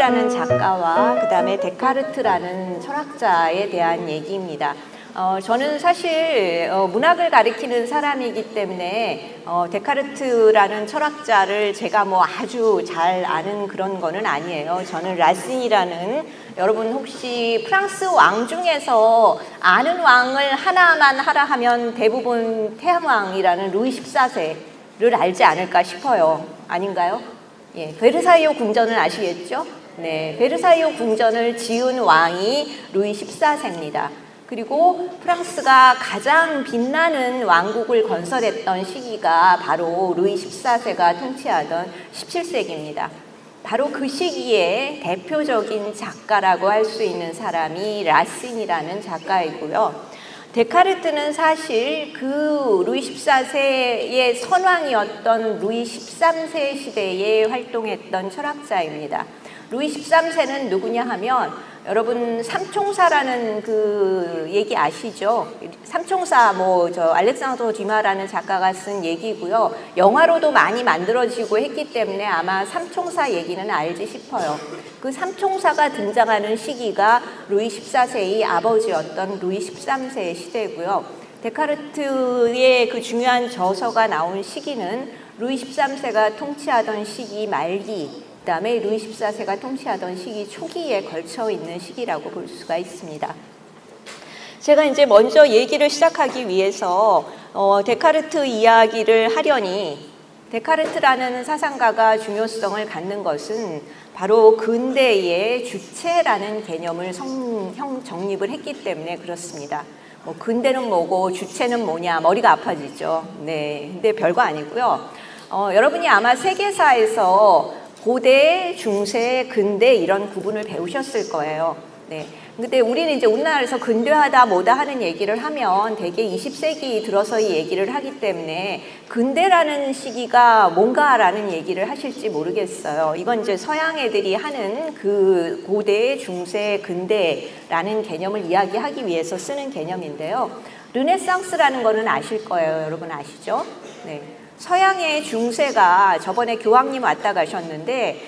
라스인이라는 작가와 그 다음에 데카르트라는 철학자에 대한 얘기입니다. 저는 사실 문학을 가리키는 사람이기 때문에 데카르트라는 철학자를 제가 뭐 아주 잘 아는 그런 거는 아니에요. 저는 라스인이라는, 여러분 혹시 프랑스 왕 중에서 아는 왕을 하나만 하라 하면 대부분 태양왕이라는 루이 14세를 알지 않을까 싶어요. 아닌가요? 예, 베르사유 궁전을 아시겠죠? 네, 베르사유 궁전을 지은 왕이 루이 14세입니다. 그리고 프랑스가 가장 빛나는 왕국을 건설했던 시기가 바로 루이 14세가 통치하던 17세기입니다. 바로 그 시기에 대표적인 작가라고 할 수 있는 사람이 라신이라는 작가이고요. 데카르트는 사실 그 루이 14세의 선왕이었던 루이 13세 시대에 활동했던 철학자입니다. 루이 13세는 누구냐 하면 여러분 삼총사라는 그 얘기 아시죠? 삼총사 저 알렉산드로 듀마라는 작가가 쓴 얘기고요. 영화로도 많이 만들어지고 했기 때문에 아마 삼총사 얘기는 알지 싶어요. 그 삼총사가 등장하는 시기가 루이 14세의 아버지였던 루이 13세의 시대고요. 데카르트의 그 중요한 저서가 나온 시기는 루이 13세가 통치하던 시기 말기, 그 다음에 루이 14세가 통치하던 시기 초기에 걸쳐 있는 시기라고 볼 수가 있습니다. 제가 이제 먼저 얘기를 시작하기 위해서 데카르트 이야기를 하려니, 데카르트라는 사상가가 중요성을 갖는 것은 바로 근대의 주체라는 개념을 정립을 했기 때문에 그렇습니다. 근대는 뭐고 주체는 뭐냐, 머리가 아파지죠. 네, 근데 별거 아니고요. 여러분이 아마 세계사에서 고대, 중세, 근대 이런 구분을 배우셨을 거예요. 네. 근데 우리는 이제 우리나라에서 근대하다 뭐다 하는 얘기를 하면 대개 20세기 들어서 이 얘기를 하기 때문에 근대라는 시기가 뭔가라는 얘기를 하실지 모르겠어요. 이건 이제 서양 애들이 하는 그 고대, 중세, 근대라는 개념을 이야기하기 위해서 쓰는 개념인데요. 르네상스라는 거는 아실 거예요. 여러분 아시죠? 네. 서양의 중세가 저번에 교황님 왔다 가셨는데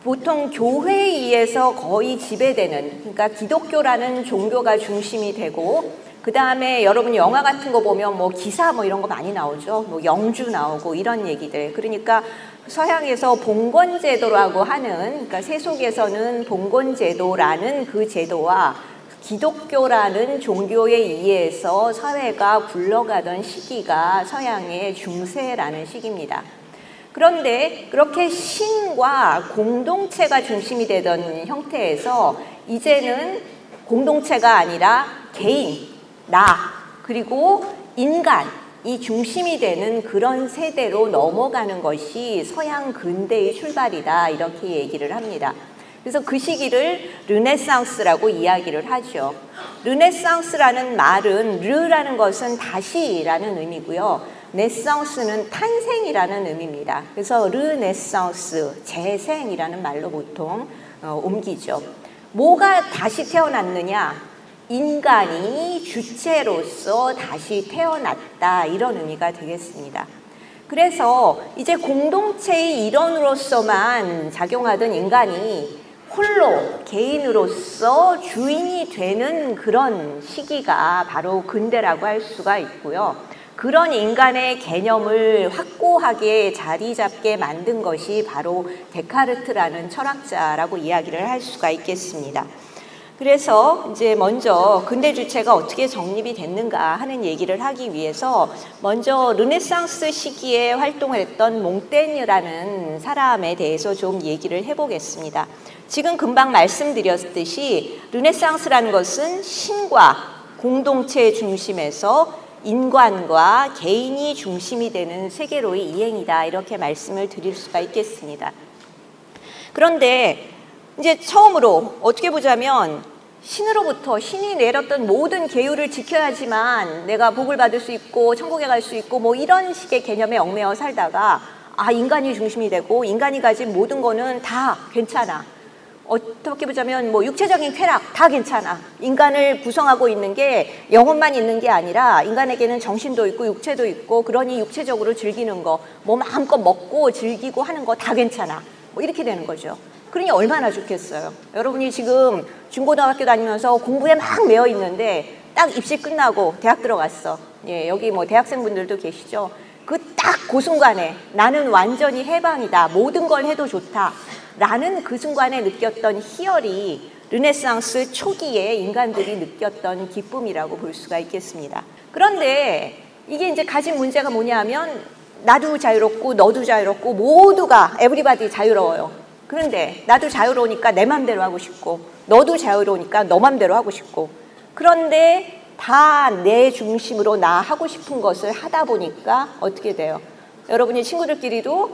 보통 교회에 의해서 거의 지배되는, 그러니까 기독교라는 종교가 중심이 되고, 그 다음에 여러분 영화 같은 거 보면 기사 이런 거 많이 나오죠. 영주 나오고 이런 얘기들. 그러니까 서양에서 봉건제도라고 하는, 그러니까 세속에서는 봉건제도라는 그 제도와 기독교라는 종교에 의해서 사회가 굴러가던 시기가 서양의 중세라는 시기입니다. 그런데 그렇게 신과 공동체가 중심이 되던 형태에서 이제는 공동체가 아니라 개인, 나, 그리고 인간이 중심이 되는 그런 세대로 넘어가는 것이 서양 근대의 출발이다, 이렇게 얘기를 합니다. 그래서 그 시기를 르네상스라고 이야기를 하죠. 르네상스라는 말은, 르라는 것은 다시라는 의미고요. 네상스는 탄생이라는 의미입니다. 그래서 르네상스, 재생이라는 말로 보통 옮기죠. 뭐가 다시 태어났느냐? 인간이 주체로서 다시 태어났다, 이런 의미가 되겠습니다. 그래서 이제 공동체의 일원으로서만 작용하던 인간이 홀로 개인으로서 주인이 되는 그런 시기가 바로 근대라고 할 수가 있고요. 그런 인간의 개념을 확고하게 자리 잡게 만든 것이 바로 데카르트라는 철학자라고 이야기를 할 수가 있겠습니다. 그래서 이제 먼저 근대 주체가 어떻게 정립이 됐는가 하는 얘기를 하기 위해서 먼저 르네상스 시기에 활동을 했던 몽테뉴라는 사람에 대해서 좀 얘기를 해보겠습니다. 지금 금방 말씀드렸듯이 르네상스라는 것은 신과 공동체 중심에서 인간과 개인이 중심이 되는 세계로의 이행이다, 이렇게 말씀을 드릴 수가 있겠습니다. 그런데 이제 처음으로 어떻게 보자면 신으로부터 신이 내렸던 모든 계율을 지켜야지만 내가 복을 받을 수 있고 천국에 갈 수 있고 이런 식의 개념에 얽매여 살다가 인간이 중심이 되고 인간이 가진 모든 거는 다 괜찮아. 어떻게 보자면 육체적인 쾌락 다 괜찮아. 인간을 구성하고 있는 게 영혼만 있는 게 아니라 인간에게는 정신도 있고 육체도 있고, 그러니 육체적으로 즐기는 거, 마음껏 먹고 즐기고 하는 거 다 괜찮아. 이렇게 되는 거죠. 그러니 얼마나 좋겠어요. 여러분이 지금 중고등학교 다니면서 공부에 막 매여 있는데 딱 입시 끝나고 대학 들어갔어. 예, 여기 뭐 대학생분들도 계시죠. 그 딱 그 순간에 나는 완전히 해방이다. 모든 걸 해도 좋다. 라는 그 순간에 느꼈던 희열이 르네상스 초기에 인간들이 느꼈던 기쁨이라고 볼 수가 있겠습니다. 그런데 이게 이제 가진 문제가 뭐냐면 나도 자유롭고 너도 자유롭고 모두가 에브리바디 자유로워요. 그런데 나도 자유로우니까 내 맘대로 하고 싶고 너도 자유로우니까 너 맘대로 하고 싶고 그런데 다 내 중심으로 나 하고 싶은 것을 하다 보니까 어떻게 돼요? 여러분이 친구들끼리도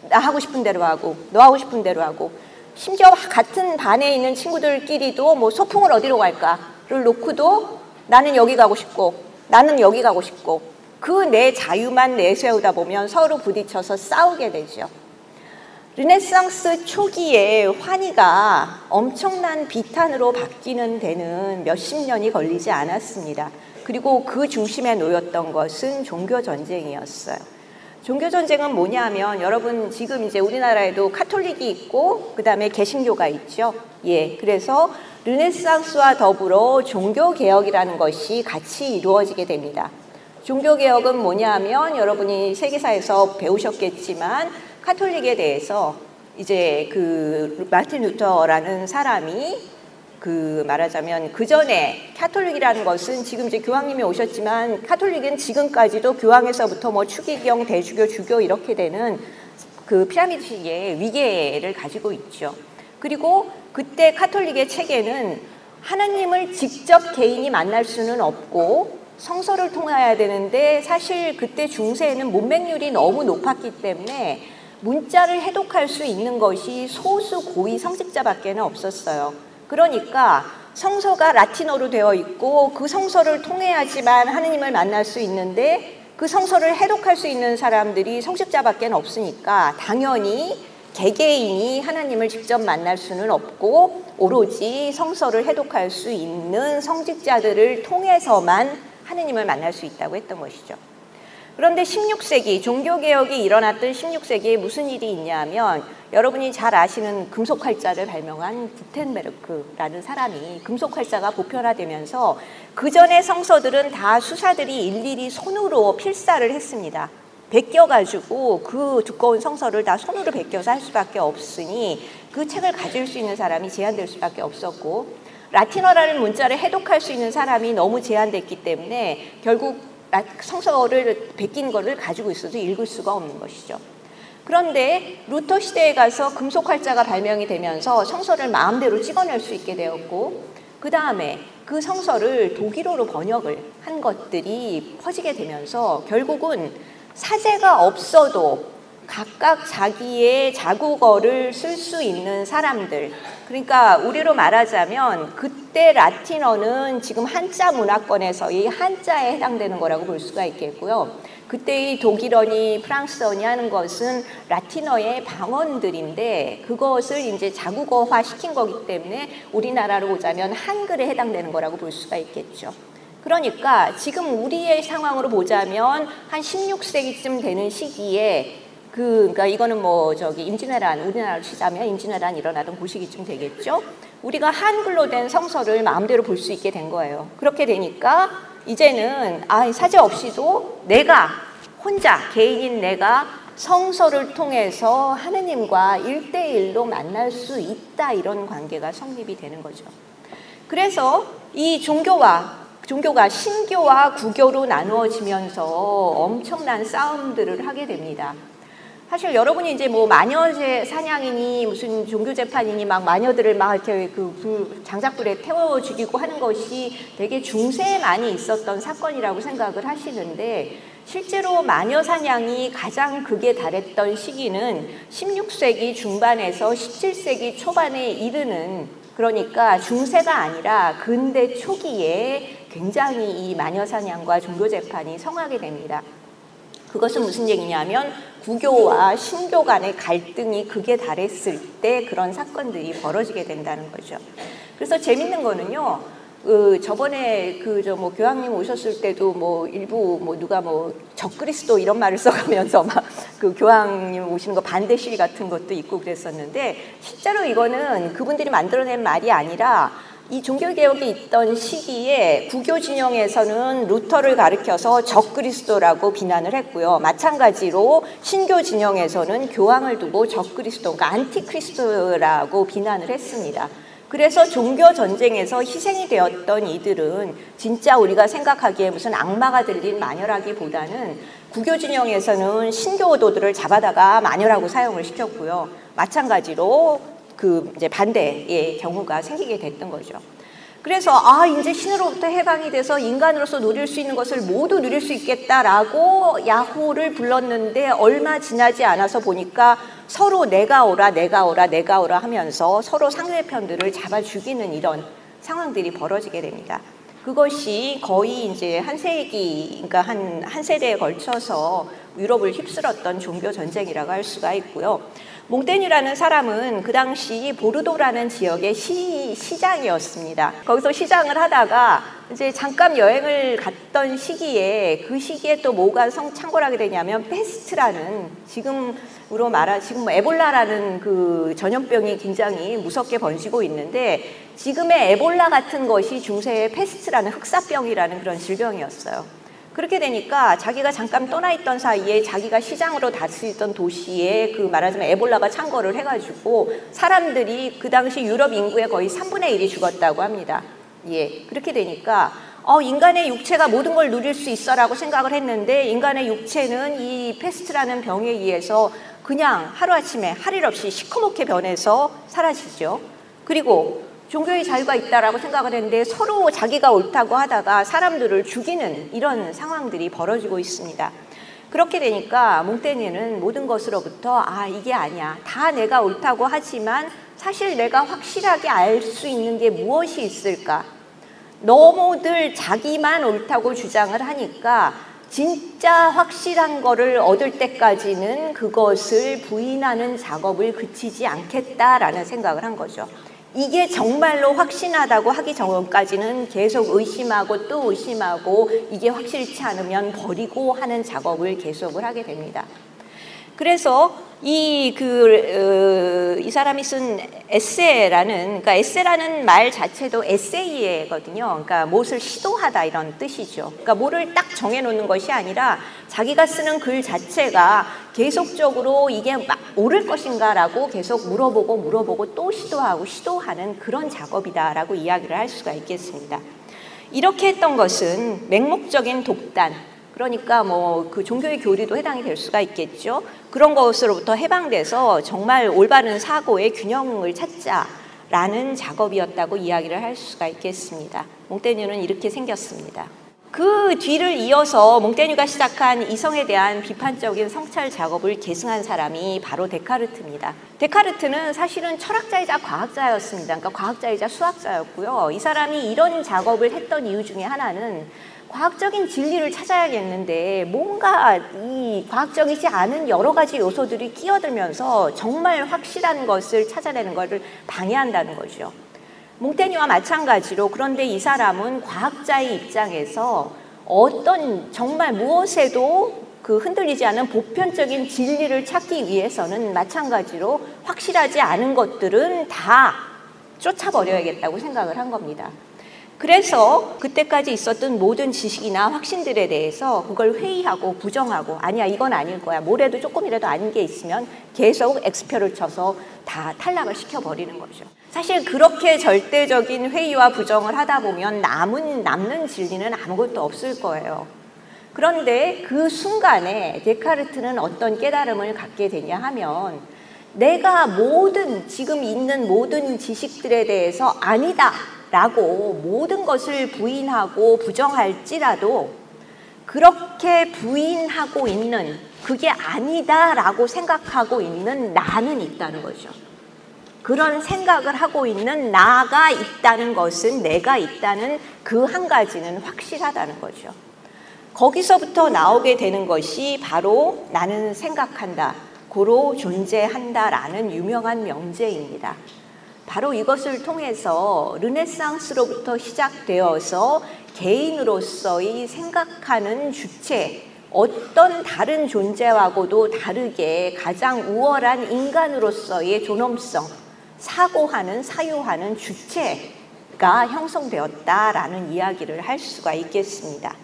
나 하고 싶은 대로 하고 너 하고 싶은 대로 하고 심지어 같은 반에 있는 친구들끼리도 뭐 소풍을 어디로 갈까를 놓고도 나는 여기 가고 싶고 나는 여기 가고 싶고 그 내 자유만 내세우다 보면 서로 부딪혀서 싸우게 되죠. 르네상스 초기에 환희가 엄청난 비탄으로 바뀌는 데는 몇십 년이 걸리지 않았습니다. 그리고 그 중심에 놓였던 것은 종교전쟁이었어요. 종교전쟁은 뭐냐면 여러분 지금 이제 우리나라에도 카톨릭이 있고 그 다음에 개신교가 있죠. 예, 그래서 르네상스와 더불어 종교개혁이라는 것이 같이 이루어지게 됩니다. 종교개혁은 뭐냐면 여러분이 세계사에서 배우셨겠지만 카톨릭에 대해서 이제 그 마틴 루터라는 사람이 그 말하자면 그 전에 카톨릭이라는 것은 지금 이제 교황님이 오셨지만 카톨릭은 지금까지도 교황에서부터 뭐 추기경, 대주교, 주교 이렇게 되는 그 피라미드식의 위계를 가지고 있죠. 그리고 그때 카톨릭의 체계는 하나님을 직접 개인이 만날 수는 없고 성서를 통해야 되는데 사실 그때 중세에는 문맹률이 너무 높았기 때문에 문자를 해독할 수 있는 것이 소수 고위 성직자밖에는 없었어요. 그러니까 성서가 라틴어로 되어 있고 그 성서를 통해야지만 하느님을 만날 수 있는데 그 성서를 해독할 수 있는 사람들이 성직자밖에 없으니까 당연히 개개인이 하나님을 직접 만날 수는 없고 오로지 성서를 해독할 수 있는 성직자들을 통해서만 하느님을 만날 수 있다고 했던 것이죠. 그런데 16세기 종교개혁이 일어났던 16세기에 무슨 일이 있냐면 여러분이 잘 아시는 금속활자를 발명한 구텐베르크라는 사람이 금속활자가 보편화되면서 그 전에 성서들은 다 수사들이 일일이 손으로 필사를 했습니다. 베껴가지고 그 두꺼운 성서를 다 손으로 베껴서 할 수밖에 없으니 그 책을 가질 수 있는 사람이 제한될 수밖에 없었고 라틴어라는 문자를 해독할 수 있는 사람이 너무 제한됐기 때문에 결국 성서를 베낀 거를 가지고 있어도 읽을 수가 없는 것이죠. 그런데 루터 시대에 가서 금속활자가 발명이 되면서 성서를 마음대로 찍어낼 수 있게 되었고 그 다음에 그 성서를 독일어로 번역을 한 것들이 퍼지게 되면서 결국은 사제가 없어도 각각 자기의 자국어를 쓸 수 있는 사람들, 그러니까 우리로 말하자면 그때 라틴어는 지금 한자 문화권에서 이 한자에 해당되는 거라고 볼 수가 있겠고요. 그때 이 독일어니 프랑스어니 하는 것은 라틴어의 방언들인데 그것을 이제 자국어화 시킨 거기 때문에 우리나라로 보자면 한글에 해당되는 거라고 볼 수가 있겠죠. 그러니까 지금 우리의 상황으로 보자면 한 16세기쯤 되는 시기에 그러니까 이거는 뭐 저기 임진왜란 우리나라로 치자면 임진왜란 일어나던 그 시기쯤 되겠죠. 우리가 한글로 된 성서를 마음대로 볼 수 있게 된 거예요. 그렇게 되니까 이제는 사제 없이도 내가 혼자 개인인 내가 성서를 통해서 하느님과 1대1로 만날 수 있다 이런 관계가 성립이 되는 거죠. 그래서 이 종교가 신교와 구교로 나누어지면서 엄청난 싸움들을 하게 됩니다. 사실 여러분이 이제 뭐 마녀제 사냥이니 무슨 종교 재판이니 막 마녀들을 막 이렇게 그 장작불에 태워 죽이고 하는 것이 되게 중세에 많이 있었던 사건이라고 생각을 하시는데 실제로 마녀 사냥이 가장 극에 달했던 시기는 16세기 중반에서 17세기 초반에 이르는 그러니까 중세가 아니라 근대 초기에 굉장히 이 마녀 사냥과 종교 재판이 성하게 됩니다. 그것은 무슨 얘기냐면 구교와 신교 간의 갈등이 극에 달했을 때 그런 사건들이 벌어지게 된다는 거죠. 그래서 재밌는 거는요. 저번에 교황님 오셨을 때도 일부 누가 적그리스도 이런 말을 써가면서 막 그 교황님 오시는 거 반대 시위 같은 것도 있고 그랬었는데, 실제로 이거는 그분들이 만들어낸 말이 아니라 이 종교개혁이 있던 시기에 구교 진영에서는 루터를 가리켜서 적그리스도라고 비난을 했고요. 마찬가지로 신교 진영에서는 교황을 두고 적그리스도, 그러니까 안티크리스토라고 비난을 했습니다. 그래서 종교 전쟁에서 희생이 되었던 이들은 진짜 우리가 생각하기에 무슨 악마가 들린 마녀라기보다는 구교 진영에서는 신교도들을 잡아다가 마녀라고 사용을 시켰고요. 마찬가지로 이제 반대의 경우가 생기게 됐던 거죠. 그래서 이제 신으로부터 해방이 돼서 인간으로서 누릴 수 있는 것을 모두 누릴 수 있겠다라고 야호를 불렀는데, 얼마 지나지 않아서 보니까 서로 내가 오라 내가 오라 내가 오라 하면서 서로 상대편들을 잡아 죽이는 이런 상황들이 벌어지게 됩니다. 그것이 거의 이제 한 세기, 그러니까 한 세대에 걸쳐서 유럽을 휩쓸었던 종교 전쟁이라고 할 수가 있고요. 몽테뉴라는 사람은 그 당시 보르도라는 지역의 시장이었습니다. 거기서 시장을 하다가 이제 잠깐 여행을 갔던 시기에, 그 시기에 또 뭐가 창궐하게 되냐면 페스트라는, 지금 에볼라라는 그 전염병이 굉장히 무섭게 번지고 있는데, 지금의 에볼라 같은 것이 중세의 페스트라는 흑사병이라는 그런 질병이었어요. 그렇게 되니까 자기가 잠깐 떠나 있던 사이에 자기가 시장으로 다스리던 도시에 말하자면 에볼라가 창궐을 해가지고 사람들이 그 당시 유럽 인구의 거의 3분의 1이 죽었다고 합니다. 예, 그렇게 되니까 인간의 육체가 모든 걸 누릴 수 있어라고 생각을 했는데, 인간의 육체는 이 페스트라는 병에 의해서 그냥 하루아침에 할 일 없이 시커멓게 변해서 사라지죠. 그리고 종교의 자유가 있다라고 생각을 했는데 서로 자기가 옳다고 하다가 사람들을 죽이는 이런 상황들이 벌어지고 있습니다. 그렇게 되니까 몽테뉴는 모든 것으로부터 이게 아니야, 다 내가 옳다고 하지만 사실 내가 확실하게 알 수 있는 게 무엇이 있을까? 너무들 자기만 옳다고 주장을 하니까 진짜 확실한 거를 얻을 때까지는 그것을 부인하는 작업을 그치지 않겠다라는 생각을 한 거죠. 이게 정말로 확신하다고 하기 전까지는 계속 의심하고 또 의심하고, 이게 확실치 않으면 버리고 하는 작업을 계속을 하게 됩니다. 그래서 이 사람이 쓴 에세라는, 그러니까 에세라는 말 자체도 에세이거든요. 그러니까 무엇을 시도하다 이런 뜻이죠. 그러니까 뭐를 딱 정해놓는 것이 아니라 자기가 쓰는 글 자체가 계속적으로 이게 옳을 것인가라고 계속 물어보고 또 시도하는 그런 작업이다라고 이야기를 할 수가 있겠습니다. 이렇게 했던 것은 맹목적인 독단, 그러니까 그 종교의 교리도 해당이 될 수가 있겠죠. 그런 것으로부터 해방돼서 정말 올바른 사고의 균형을 찾자라는 작업이었다고 이야기를 할 수가 있겠습니다. 몽테뉴는 이렇게 생겼습니다. 그 뒤를 이어서 몽테뉴가 시작한 이성에 대한 비판적인 성찰 작업을 계승한 사람이 바로 데카르트입니다. 데카르트는 사실은 철학자이자 과학자였습니다. 그러니까 과학자이자 수학자였고요. 이 사람이 이런 작업을 했던 이유 중에 하나는 과학적인 진리를 찾아야겠는데 뭔가 이 과학적이지 않은 여러 가지 요소들이 끼어들면서 정말 확실한 것을 찾아내는 것을 방해한다는 거죠. 몽테뉴와 마찬가지로, 그런데 이 사람은 과학자의 입장에서 어떤 정말 무엇에도 흔들리지 않은 보편적인 진리를 찾기 위해서는 마찬가지로 확실하지 않은 것들은 다 쫓아버려야겠다고 생각을 한 겁니다. 그래서 그때까지 있었던 모든 지식이나 확신들에 대해서 그걸 회의하고 부정하고, 아니야 이건 아닐 거야, 뭐래도 조금이라도 아닌 게 있으면 계속 X표를 쳐서 다 탈락을 시켜버리는 거죠. 사실 그렇게 절대적인 회의와 부정을 하다 보면 남는 진리는 아무것도 없을 거예요. 그런데 그 순간에 데카르트는 어떤 깨달음을 갖게 되냐 하면, 내가 지금 있는 모든 지식들에 대해서 아니다 라고 모든 것을 부인하고 부정할지라도, 그렇게 부인하고 있는, 그게 아니다 라고 생각하고 있는 나는 있다는 거죠. 그런 생각을 하고 있는 나가 있다는 것은, 내가 있다는 그 한 가지는 확실하다는 거죠. 거기서부터 나오게 되는 것이 바로 나는 생각한다, 고로 존재한다라는 유명한 명제입니다. 바로 이것을 통해서 르네상스로부터 시작되어서 개인으로서의 생각하는 주체, 어떤 다른 존재하고도 다르게 가장 우월한 인간으로서의 존엄성, 사고하는, 사유하는 주체가 형성되었다라는 이야기를 할 수가 있겠습니다.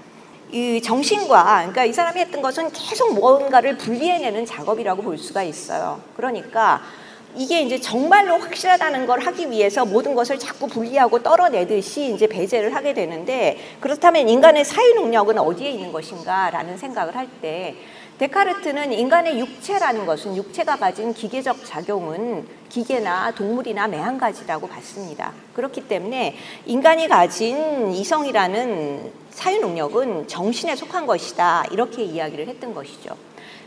이 정신과, 그러니까 이 사람이 했던 것은 계속 무언가를 분리해내는 작업이라고 볼 수가 있어요. 그러니까 이게 이제 정말로 확실하다는 걸 하기 위해서 모든 것을 자꾸 분리하고 떨어내듯이 이제 배제를 하게 되는데, 그렇다면 인간의 사유 능력은 어디에 있는 것인가라는 생각을 할 때 데카르트는 인간의 육체라는 것은, 육체가 가진 기계적 작용은 기계나 동물이나 매한가지라고 봤습니다. 그렇기 때문에 인간이 가진 이성이라는 사유 능력은 정신에 속한 것이다, 이렇게 이야기를 했던 것이죠.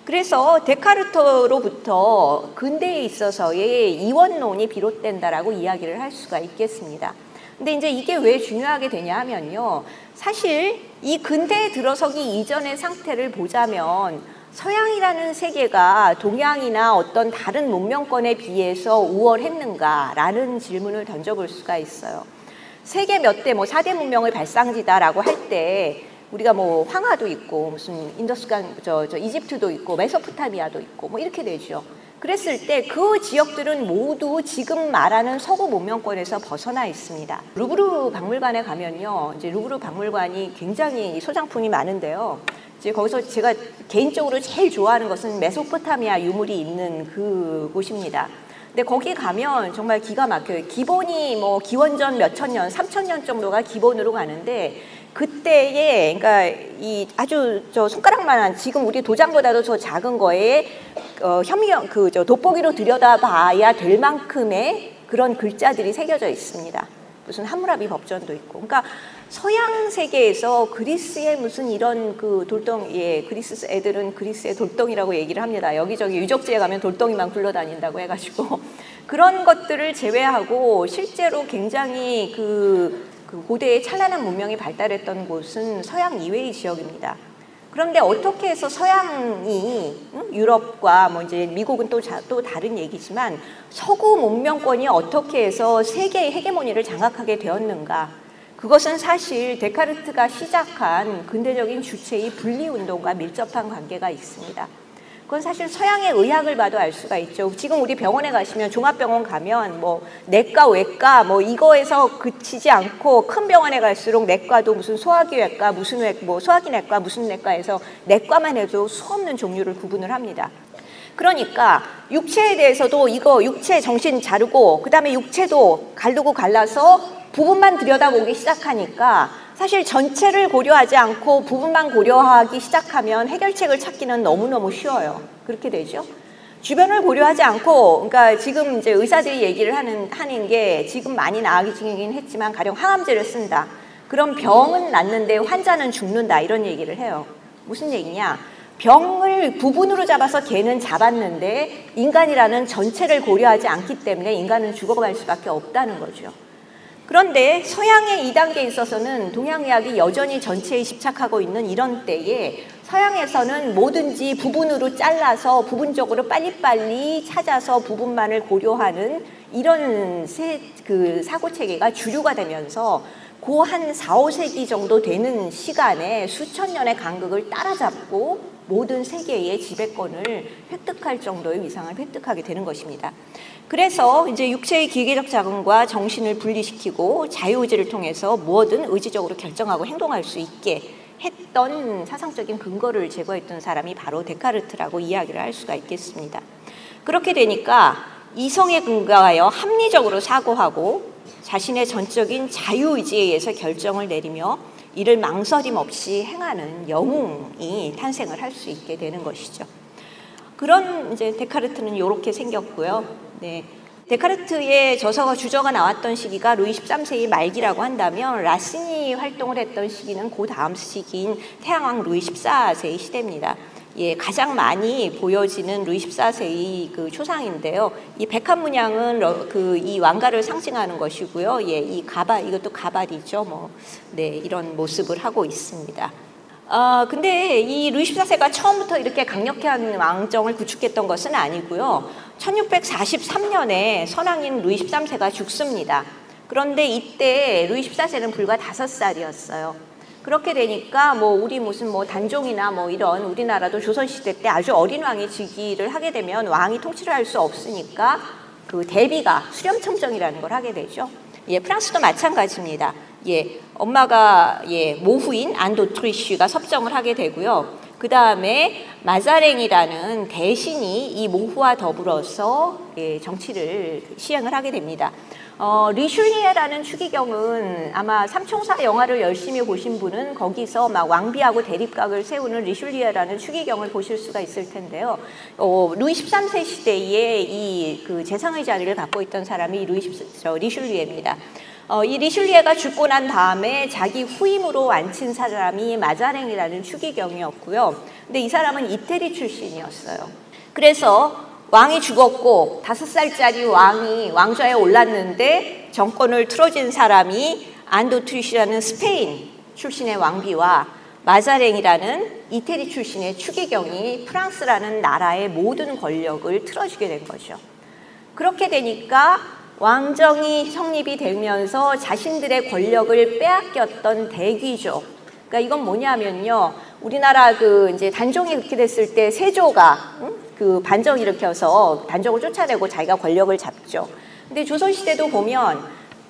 그래서 데카르트로부터 근대에 있어서의 이원론이 비롯된다라고 이야기를 할 수가 있겠습니다. 근데 이제 이게 왜 중요하게 되냐 하면요, 사실 이 근대에 들어서기 이전의 상태를 보자면 서양이라는 세계가 동양이나 어떤 다른 문명권에 비해서 우월했는가라는 질문을 던져볼 수가 있어요. 세계 몇 대, 4대 문명을 발상지다라고 할 때 우리가 황하도 있고 무슨 인더스강 이집트도 있고 메소포타미아도 있고 이렇게 되죠. 그랬을 때 그 지역들은 모두 지금 말하는 서구 문명권에서 벗어나 있습니다. 루브르 박물관에 가면요, 이제 루브르 박물관이 굉장히 소장품이 많은데요. 이제 거기서 제가 개인적으로 제일 좋아하는 것은 메소포타미아 유물이 있는 그 곳입니다. 근데 거기 가면 정말 기가 막혀요. 기본이 기원전 몇천 년, 3,000년 정도가 기본으로 가는데, 그때에, 그러니까 이 아주 손가락만한, 지금 우리 도장보다도 더 작은 거에 돋보기로 들여다봐야 될 만큼의 그런 글자들이 새겨져 있습니다. 무슨 함무라비 법전도 있고. 그러니까 서양 세계에서 그리스의 무슨 이런 그리스 애들은 그리스의 돌덩이라고 얘기를 합니다. 여기저기 유적지에 가면 돌덩이만 굴러다닌다고 해가지고 그런 것들을 제외하고 실제로 굉장히 그 고대의 찬란한 문명이 발달했던 곳은 서양 이외의 지역입니다. 그런데 어떻게 해서 서양이 유럽과 이제 미국은 또 다른 얘기지만 서구 문명권이 어떻게 해서 세계의 헤게모니를 장악하게 되었는가? 그것은 사실 데카르트가 시작한 근대적인 주체의 분리운동과 밀접한 관계가 있습니다. 그건 사실 서양의 의학을 봐도 알 수가 있죠. 지금 우리 병원에 가시면, 종합병원 가면 내과, 외과 이거에서 그치지 않고 큰 병원에 갈수록 내과도 무슨 소화기외과, 무슨 소화기내과, 무슨 내과에서 내과만 해도 수없는 종류를 구분을 합니다. 그러니까 육체에 대해서도 이거 육체 정신 자르고 그다음에 육체도 가르고 갈라서 부분만 들여다보기 시작하니까 사실 전체를 고려하지 않고 부분만 고려하기 시작하면 해결책을 찾기는 너무너무 쉬워요. 그렇게 되죠. 주변을 고려하지 않고, 그러니까 지금 이제 의사들이 얘기를 하는 게, 지금 많이 나아지긴 했지만 가령 항암제를 쓴다. 그럼 병은 낫는데 환자는 죽는다, 이런 얘기를 해요. 무슨 얘기냐? 병을 부분으로 잡아서 걔는 잡았는데 인간이라는 전체를 고려하지 않기 때문에 인간은 죽어갈 수밖에 없다는 거죠. 그런데 서양의 2단계에 있어서는 동양의학이 여전히 전체에 집착하고 있는 이런 때에 서양에서는 뭐든지 부분으로 잘라서 부분적으로 빨리빨리 찾아서 부분만을 고려하는 이런 사고체계가 주류가 되면서 그 한 4, 5세기 정도 되는 시간에 수천 년의 간극을 따라잡고 모든 세계의 지배권을 획득할 정도의 위상을 획득하게 되는 것입니다. 그래서 이제 육체의 기계적 자금과 정신을 분리시키고 자유의지를 통해서 무엇든 의지적으로 결정하고 행동할 수 있게 했던 사상적인 근거를 제거했던 사람이 바로 데카르트라고 이야기를 할 수가 있겠습니다. 그렇게 되니까 이성에 근거하여 합리적으로 사고하고 자신의 전적인 자유의지에 의해서 결정을 내리며 이를 망설임 없이 행하는 영웅이 탄생을 할 수 있게 되는 것이죠. 그런 이제 데카르트는 이렇게 생겼고요. 네. 데카르트의 주저가 나왔던 시기가 루이 13세기 말기라고 한다면 라신이 활동을 했던 시기는 그 다음 시기인 태양왕 루이 14세의 시대입니다. 예, 가장 많이 보여지는 루이 14세의 그 초상인데요. 이 백합 문양은 이 왕가를 상징하는 것이고요. 예, 이것도 가발이죠. 네, 이런 모습을 하고 있습니다. 근데 이 루이 14세가 처음부터 이렇게 강력한 왕정을 구축했던 것은 아니고요. 1643년에 선왕인 루이 13세가 죽습니다. 그런데 이때 루이 14세는 불과 5살이었어요. 그렇게 되니까 우리 무슨 단종이나 이런 우리나라도 조선시대 때 아주 어린 왕이 즉위를 하게 되면 왕이 통치를 할 수 없으니까 그 대비가 수렴청정이라는 걸 하게 되죠. 예, 프랑스도 마찬가지입니다. 예, 엄마가 모후인 안도트리쉬가 섭정을 하게 되고요. 그 다음에 마자랭이라는 대신이 이 모후와 더불어서 정치를 시행을 하게 됩니다. 리슐리에라는 추기경은 아마 삼총사 영화를 열심히 보신 분은 거기서 막 왕비하고 대립각을 세우는 리슐리에라는 추기경을 보실 수가 있을 텐데요. 루이 13세 시대에 이 그 재상의 자리를 갖고 있던 사람이 리슐리에입니다. 이 리슐리에가 죽고 난 다음에 자기 후임으로 앉힌 사람이 마자랭이라는 추기경이었고요. 근데 이 사람은 이태리 출신이었어요. 그래서 왕이 죽었고 5살짜리 왕이 왕좌에 올랐는데 정권을 틀어진 사람이 안도트리시라는 스페인 출신의 왕비와 마자랭이라는 이태리 출신의 추기경이 프랑스라는 나라의 모든 권력을 틀어주게 된 거죠. 그렇게 되니까 왕정이 성립이 되면서 자신들의 권력을 빼앗겼던 대귀족. 그러니까 이건 뭐냐면요. 우리나라 이제 단종이 그렇게 됐을 때 세조가 그 반정 일으켜서 단종을 쫓아내고 자기가 권력을 잡죠. 근데 조선시대도 보면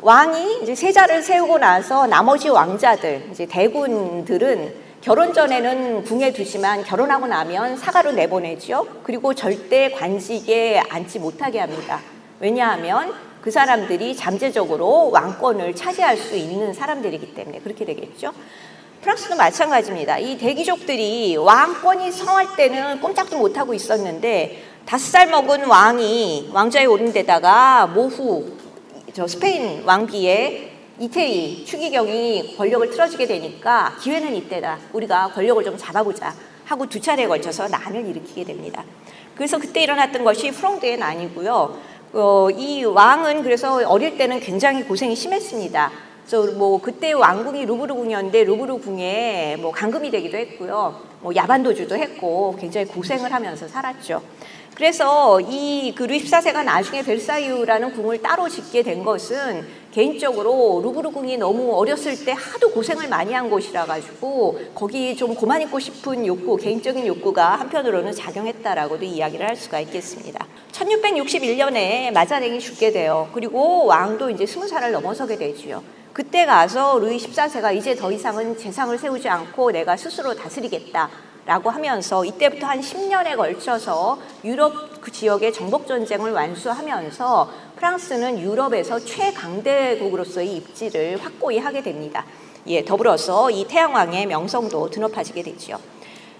왕이 이제 세자를 세우고 나서 나머지 왕자들, 이제 대군들은 결혼 전에는 궁에 두지만 결혼하고 나면 사가로 내보내죠. 그리고 절대 관직에 앉지 못하게 합니다. 왜냐하면 그 사람들이 잠재적으로 왕권을 차지할 수 있는 사람들이기 때문에 그렇게 되겠죠. 프랑스도 마찬가지입니다. 이 대귀족들이 왕권이 성할 때는 꼼짝도 못하고 있었는데 5살 먹은 왕이 왕좌에 오른 데다가 모후 스페인 왕비의 이태리 추기경이 권력을 틀어주게 되니까 기회는 이때다. 우리가 권력을 좀 잡아보자 하고 2차례에 걸쳐서 난을 일으키게 됩니다. 그래서 그때 일어났던 것이 프랑드의 난이고요. 이 왕은 그래서 어릴 때는 굉장히 고생이 심했습니다. 그래서 그때 왕궁이 루브르 궁이었는데 루브르 궁에 감금이 되기도 했고요. 야반도주도 했고 굉장히 고생을 하면서 살았죠. 그래서 이 루이 14세가 나중에 벨사유라는 궁을 따로 짓게 된 것은 개인적으로 루브르 궁이 너무 어렸을 때 하도 고생을 많이 한 곳이라 가지고 거기 좀 고만 있고 싶은 욕구, 개인적인 욕구가 한편으로는 작용했다라고도 이야기를 할 수가 있겠습니다. 1661년에 마자랭이 죽게 돼요. 그리고 왕도 이제 20살을 넘어서게 되지요. 그때 가서 루이 14세가 이제 더 이상은 재상을 세우지 않고 내가 스스로 다스리겠다라고 하면서 이때부터 한 10년에 걸쳐서 유럽 그 지역의 정복전쟁을 완수하면서 프랑스는 유럽에서 최강대국으로서의 입지를 확고히 하게 됩니다. 예, 더불어서 이 태양왕의 명성도 드높아지게 되죠.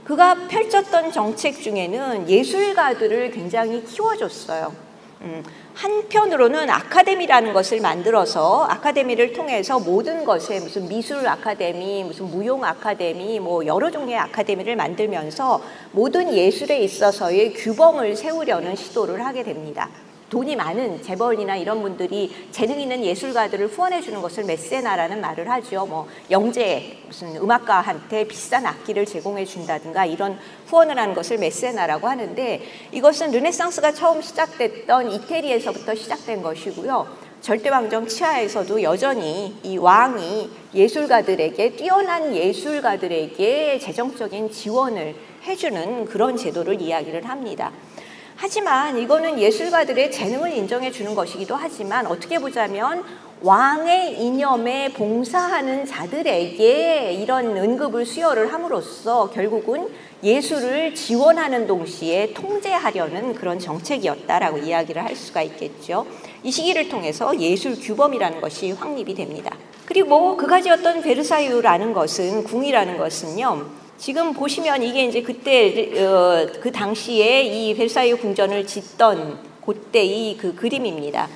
그가 펼쳤던 정책 중에는 예술가들을 굉장히 키워줬어요. 한편으로는 아카데미라는 것을 만들어서 아카데미를 통해서 모든 것에 무슨 미술 아카데미, 무슨 무용 아카데미, 여러 종류의 아카데미를 만들면서 모든 예술에 있어서의 규범을 세우려는 시도를 하게 됩니다. 돈이 많은 재벌이나 이런 분들이 재능 있는 예술가들을 후원해 주는 것을 메세나라는 말을 하죠. 영재 무슨 음악가한테 비싼 악기를 제공해 준다든가 이런 후원을 하는 것을 메세나라고 하는데 이것은 르네상스가 처음 시작됐던 이태리에서부터 시작된 것이고요. 절대왕정 치하에서도 여전히 이 왕이 예술가들에게 뛰어난 예술가들에게 재정적인 지원을 해주는 그런 제도를 이야기를 합니다. 하지만 이거는 예술가들의 재능을 인정해 주는 것이기도 하지만 어떻게 보자면 왕의 이념에 봉사하는 자들에게 이런 은급을 수여를 함으로써 결국은 예술을 지원하는 동시에 통제하려는 그런 정책이었다라고 이야기를 할 수가 있겠죠. 이 시기를 통해서 예술 규범이라는 것이 확립이 됩니다. 그리고 그가지였던 베르사유라는 것은 궁이라는 것은요. 지금 보시면 이게 이제 그때 그 당시에 이 벨사유 궁전을 짓던 그때의 그 그림입니다.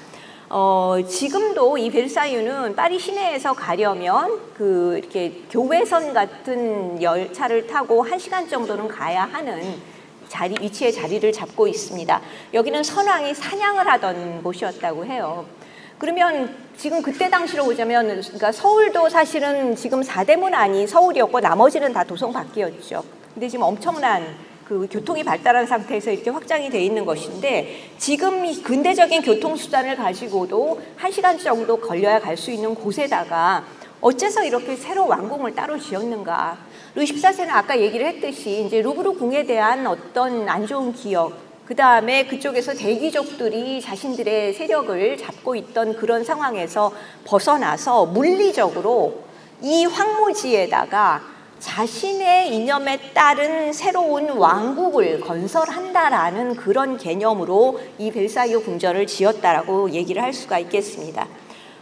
지금도 이 벨사유는 파리 시내에서 가려면 이렇게 교외선 같은 열차를 타고 1시간 정도는 가야 하는 위치에 자리를 잡고 있습니다. 여기는 선왕이 사냥을 하던 곳이었다고 해요. 그러면 지금 그때 당시로 보자면 그러니까 서울도 사실은 지금 4대문 안이 서울이었고 나머지는 다 도성 밖이었죠. 근데 지금 엄청난 그 교통이 발달한 상태에서 이렇게 확장이 돼 있는 것인데 지금 이 근대적인 교통수단을 가지고도 1시간 정도 걸려야 갈 수 있는 곳에다가 어째서 이렇게 새로 왕궁을 따로 지었는가. 루이 14세는 아까 얘기를 했듯이 이제 루브르 궁에 대한 어떤 안 좋은 기억, 그 다음에 그쪽에서 대귀족들이 자신들의 세력을 잡고 있던 그런 상황에서 벗어나서 물리적으로 이 황무지에다가 자신의 이념에 따른 새로운 왕국을 건설한다라는 그런 개념으로 이 벨사이유 궁전을 지었다라고 얘기를 할 수가 있겠습니다.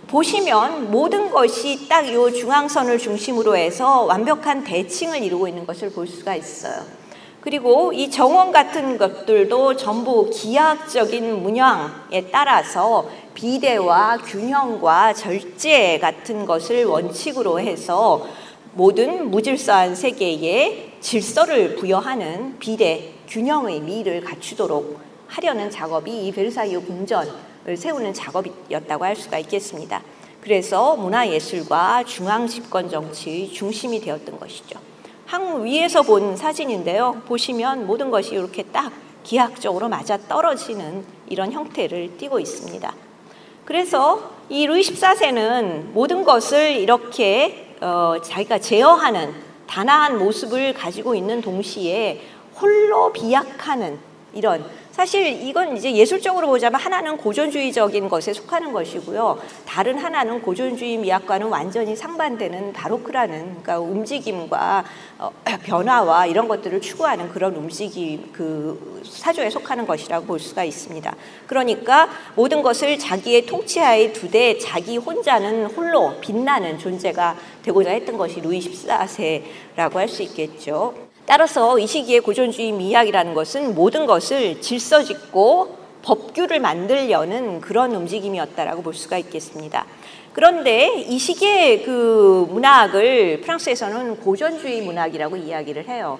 보시면 모든 것이 딱 이 중앙선을 중심으로 해서 완벽한 대칭을 이루고 있는 것을 볼 수가 있어요. 그리고 이 정원 같은 것들도 전부 기하학적인 문양에 따라서 비대와 균형과 절제 같은 것을 원칙으로 해서 모든 무질서한 세계에 질서를 부여하는 비대, 균형의 미를 갖추도록 하려는 작업이 이 베르사유 궁전을 세우는 작업이었다고 할 수가 있겠습니다. 그래서 문화예술과 중앙집권 정치의 중심이 되었던 것이죠. 항 위에서 본 사진인데요. 보시면 모든 것이 이렇게 딱 기하학적으로 맞아 떨어지는 이런 형태를 띠고 있습니다. 그래서 이 루이 14세는 모든 것을 이렇게 자기가 제어하는 단아한 모습을 가지고 있는 동시에 홀로 비약하는 이런, 사실 이건 이제 예술적으로 보자면 하나는 고전주의적인 것에 속하는 것이고요. 다른 하나는 고전주의 미학과는 완전히 상반되는 바로크라는, 그러니까 움직임과 변화와 이런 것들을 추구하는 그런 움직임, 그 사조에 속하는 것이라고 볼 수가 있습니다. 그러니까 모든 것을 자기의 통치하에 두되 자기 혼자는 홀로 빛나는 존재가 되고자 했던 것이 루이 14세라고 할 수 있겠죠. 따라서 이 시기의 고전주의 미학이라는 것은 모든 것을 질서짓고 법규를 만들려는 그런 움직임이었다라고 볼 수가 있겠습니다. 그런데 이 시기의 그 문학을 프랑스에서는 고전주의 문학이라고 이야기를 해요.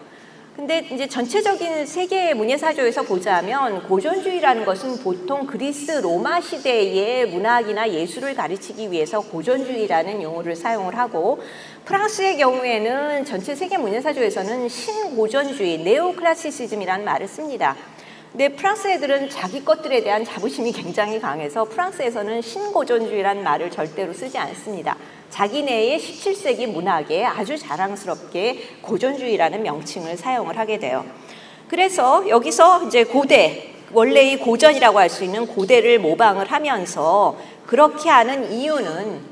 근데 이제 전체적인 세계의 문예사조에서 보자면 고전주의라는 것은 보통 그리스 로마 시대의 문학이나 예술을 가르치기 위해서 고전주의라는 용어를 사용을 하고, 프랑스의 경우에는 전체 세계 문예사조에서는 신고전주의, 네오클래시시즘이라는 말을 씁니다. 근데 프랑스 애들은 자기 것들에 대한 자부심이 굉장히 강해서 프랑스에서는 신고전주의라는 말을 절대로 쓰지 않습니다. 자기네의 17세기 문학에 아주 자랑스럽게 고전주의라는 명칭을 사용을 하게 돼요. 그래서 여기서 이제 고대, 원래의 고전이라고 할 수 있는 고대를 모방을 하면서 그렇게 하는 이유는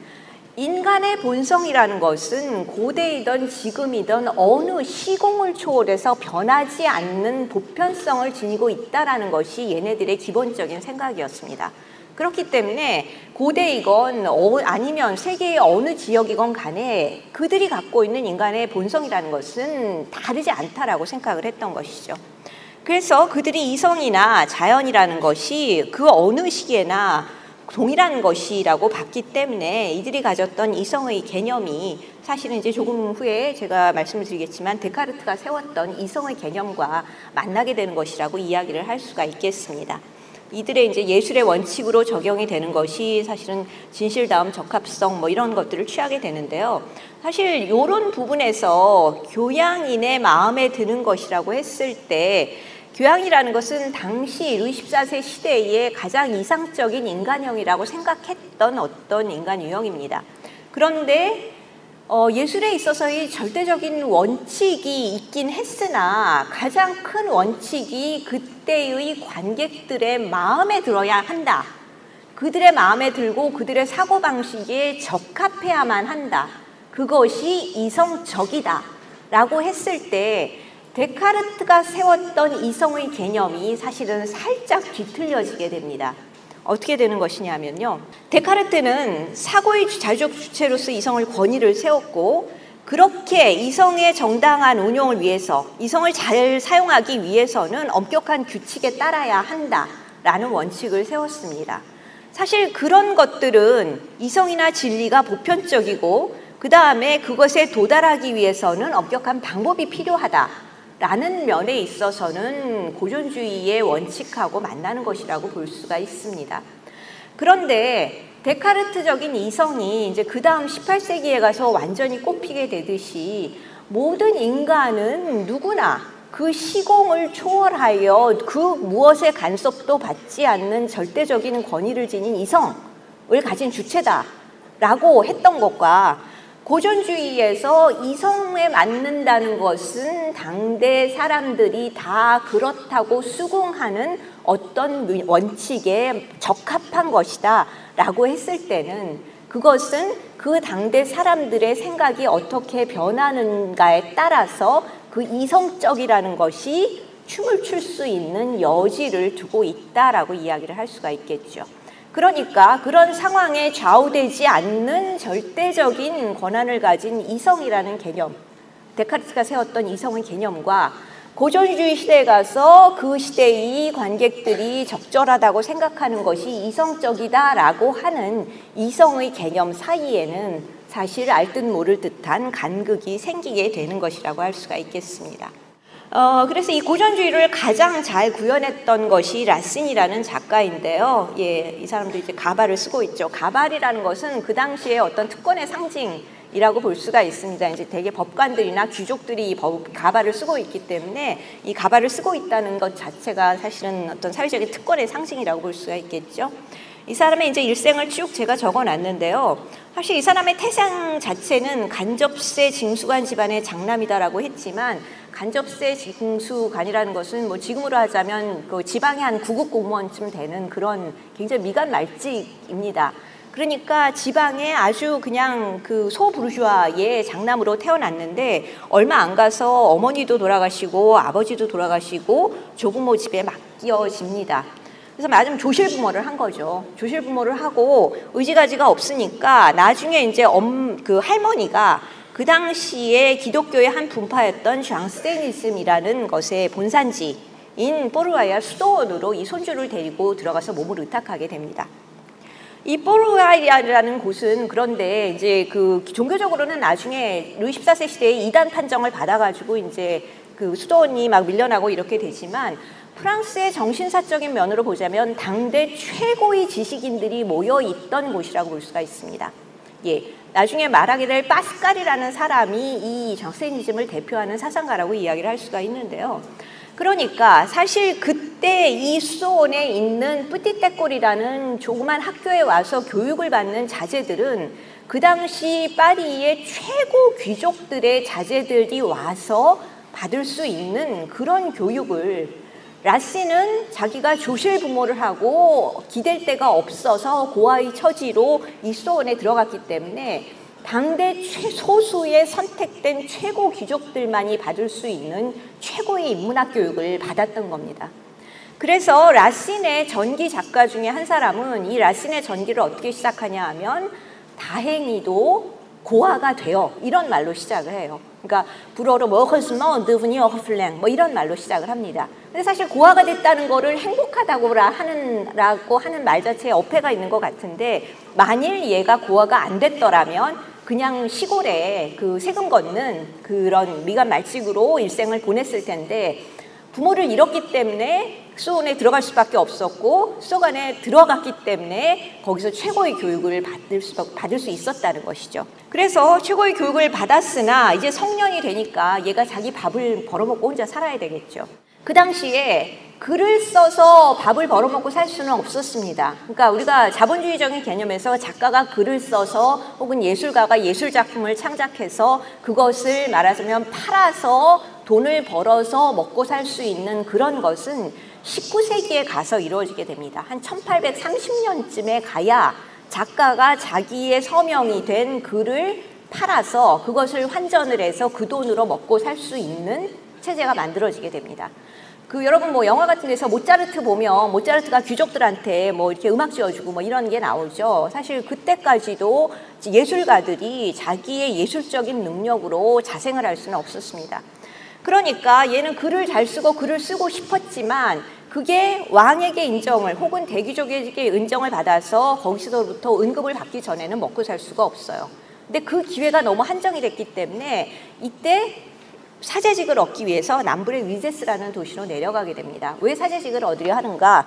인간의 본성이라는 것은 고대이든 지금이든 어느 시공을 초월해서 변하지 않는 보편성을 지니고 있다는 것이 얘네들의 기본적인 생각이었습니다. 그렇기 때문에 고대이건 아니면 세계의 어느 지역이건 간에 그들이 갖고 있는 인간의 본성이라는 것은 다르지 않다라고 생각을 했던 것이죠. 그래서 그들이 이성이나 자연이라는 것이 그 어느 시기에나 동일한 것이라고 봤기 때문에 이들이 가졌던 이성의 개념이 사실은 이제 조금 후에 제가 말씀을 드리겠지만 데카르트가 세웠던 이성의 개념과 만나게 되는 것이라고 이야기를 할 수가 있겠습니다. 이들의 이제 예술의 원칙으로 적용이 되는 것이 사실은 진실 다음 적합성 뭐 이런 것들을 취하게 되는데요. 사실 이런 부분에서 교양인의 마음에 드는 것이라고 했을 때 교양이라는 것은 당시 루이 14세 시대의 가장 이상적인 인간형이라고 생각했던 어떤 인간 유형입니다. 그런데 예술에 있어서의 절대적인 원칙이 있긴 했으나 가장 큰 원칙이 그때의 관객들의 마음에 들어야 한다. 그들의 마음에 들고 그들의 사고방식에 적합해야만 한다. 그것이 이성적이다 라고 했을 때 데카르트가 세웠던 이성의 개념이 사실은 살짝 뒤틀려지게 됩니다. 어떻게 되는 것이냐면요. 데카르트는 사고의 자주적 주체로서 이성을 권위를 세웠고, 그렇게 이성의 정당한 운용을 위해서, 이성을 잘 사용하기 위해서는 엄격한 규칙에 따라야 한다라는 원칙을 세웠습니다. 사실 그런 것들은 이성이나 진리가 보편적이고 그 다음에 그것에 도달하기 위해서는 엄격한 방법이 필요하다 라는 면에 있어서는 고전주의의 원칙하고 만나는 것이라고 볼 수가 있습니다. 그런데 데카르트적인 이성이 이제 그 다음 18세기에 가서 완전히 꽃피게 되듯이 모든 인간은 누구나 그 시공을 초월하여 그 무엇의 간섭도 받지 않는 절대적인 권위를 지닌 이성을 가진 주체다라고 했던 것과 고전주의에서 이성에 맞는다는 것은 당대 사람들이 다 그렇다고 수긍하는 어떤 원칙에 적합한 것이다 라고 했을 때는 그것은 그 당대 사람들의 생각이 어떻게 변하는가에 따라서 그 이성적이라는 것이 춤을 출 수 있는 여지를 두고 있다라고 이야기를 할 수가 있겠죠. 그러니까 그런 상황에 좌우되지 않는 절대적인 권한을 가진 이성이라는 개념, 데카르트가 세웠던 이성의 개념과 고전주의 시대에 가서 그 시대의 관객들이 적절하다고 생각하는 것이 이성적이다라고 하는 이성의 개념 사이에는 사실 알 듯 모를 듯한 간극이 생기게 되는 것이라고 할 수가 있겠습니다. 그래서 이 고전주의를 가장 잘 구현했던 것이 라신이라는 작가인데요. 예, 이 사람도 이제 가발을 쓰고 있죠. 가발이라는 것은 그 당시에 어떤 특권의 상징이라고 볼 수가 있습니다. 이제 대개 법관들이나 귀족들이 이 가발을 쓰고 있기 때문에 이 가발을 쓰고 있다는 것 자체가 사실은 어떤 사회적인 특권의 상징이라고 볼 수가 있겠죠. 이 사람의 이제 일생을 쭉 제가 적어놨는데요. 사실 이 사람의 태생 자체는 간접세 징수관 집안의 장남이다라고 했지만 간접세 징수관이라는 것은 뭐 지금으로 하자면 그 지방의 한 9급 공무원쯤 되는 그런 굉장히 미간 말직입니다. 그러니까 지방에 아주 그냥 그 소부르주아의 장남으로 태어났는데 얼마 안 가서 어머니도 돌아가시고 아버지도 돌아가시고 조부모 집에 맡겨집니다. 그래서 마침 조실부모를 한 거죠. 조실부모를 하고 의지가지가 없으니까 나중에 이제 그 할머니가 그 당시에 기독교의 한 분파였던 장스테니즘이라는 것의 본산지인 포르와이아 수도원으로 이 손주를 데리고 들어가서 몸을 의탁하게 됩니다. 이 포르와이아라는 곳은 그런데 이제 그 종교적으로는 나중에 루이 14세 시대에 이단 판정을 받아가지고 이제 그 수도원이 막 밀려나고 이렇게 되지만 프랑스의 정신사적인 면으로 보자면 당대 최고의 지식인들이 모여 있던 곳이라고 볼 수가 있습니다. 예, 나중에 말하게 될 파스칼이라는 사람이 이 장세니즘을 대표하는 사상가라고 이야기를 할 수가 있는데요. 그러니까 사실 그때 이 수도원에 있는 뿌띠떼꼴이라는 조그만 학교에 와서 교육을 받는 자제들은 그 당시 파리의 최고 귀족들의 자제들이 와서 받을 수 있는 그런 교육을 라신은 자기가 조실부모를 하고 기댈 데가 없어서 고아의 처지로 이 수도원에 들어갔기 때문에 당대 소수의 선택된 최고 귀족들만이 받을 수 있는 최고의 인문학 교육을 받았던 겁니다. 그래서 라신의 전기 작가 중에 한 사람은 이 라신의 전기를 어떻게 시작하냐 하면 다행히도 고아가 되어 이런 말로 시작을 해요. 그러니까 불어로 뭐 이런 말로 시작을 합니다. 근데 사실 고아가 됐다는 거를 행복하다고 하는 말 자체에 어폐가 있는 것 같은데 만일 얘가 고아가 안 됐더라면 그냥 시골에 그 세금 걷는 그런 미간 말직으로 일생을 보냈을 텐데 부모를 잃었기 때문에 수원에 들어갈 수밖에 없었고 수도관에 들어갔기 때문에 거기서 최고의 교육을 받을 수 있었다는 것이죠. 그래서 최고의 교육을 받았으나 이제 성년이 되니까 얘가 자기 밥을 벌어먹고 혼자 살아야 되겠죠. 그 당시에 글을 써서 밥을 벌어먹고 살 수는 없었습니다. 그러니까 우리가 자본주의적인 개념에서 작가가 글을 써서 혹은 예술가가 예술작품을 창작해서 그것을 말하자면 팔아서 돈을 벌어서 먹고 살 수 있는 그런 것은 19세기에 가서 이루어지게 됩니다. 한 1830년쯤에 가야 작가가 자기의 서명이 된 글을 팔아서 그것을 환전을 해서 그 돈으로 먹고 살 수 있는 체제가 만들어지게 됩니다. 여러분 뭐 영화 같은 데서 모차르트 보면 모차르트가 귀족들한테 뭐 이렇게 음악 지어주고 뭐 이런 게 나오죠. 사실 그때까지도 예술가들이 자기의 예술적인 능력으로 자생을 할 수는 없었습니다. 그러니까 얘는 글을 잘 쓰고 글을 쓰고 싶었지만 그게 왕에게 인정을 혹은 대귀족에게 인정을 받아서 거기서부터 은급을 받기 전에는 먹고 살 수가 없어요. 근데 그 기회가 너무 한정이 됐기 때문에 이때 사제직을 얻기 위해서 남부의 위제스라는 도시로 내려가게 됩니다. 왜 사제직을 얻으려 하는가?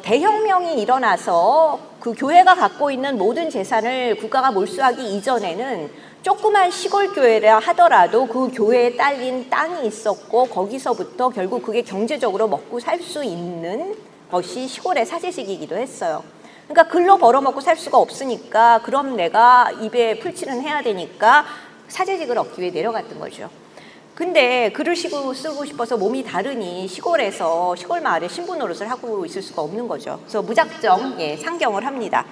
대혁명이 일어나서 그 교회가 갖고 있는 모든 재산을 국가가 몰수하기 이전에는 조그만 시골 교회라 하더라도 그 교회에 딸린 땅이 있었고 거기서부터 결국 그게 경제적으로 먹고 살 수 있는 것이 시골의 사제직이기도 했어요. 그러니까 글로 벌어먹고 살 수가 없으니까 그럼 내가 입에 풀칠은 해야 되니까 사제직을 얻기 위해 내려갔던 거죠. 근데 글을 쓰고 싶어서 몸이 다르니 시골에서 시골 마을에 신부 노릇을 하고 있을 수가 없는 거죠. 그래서 무작정 상경을 합니다.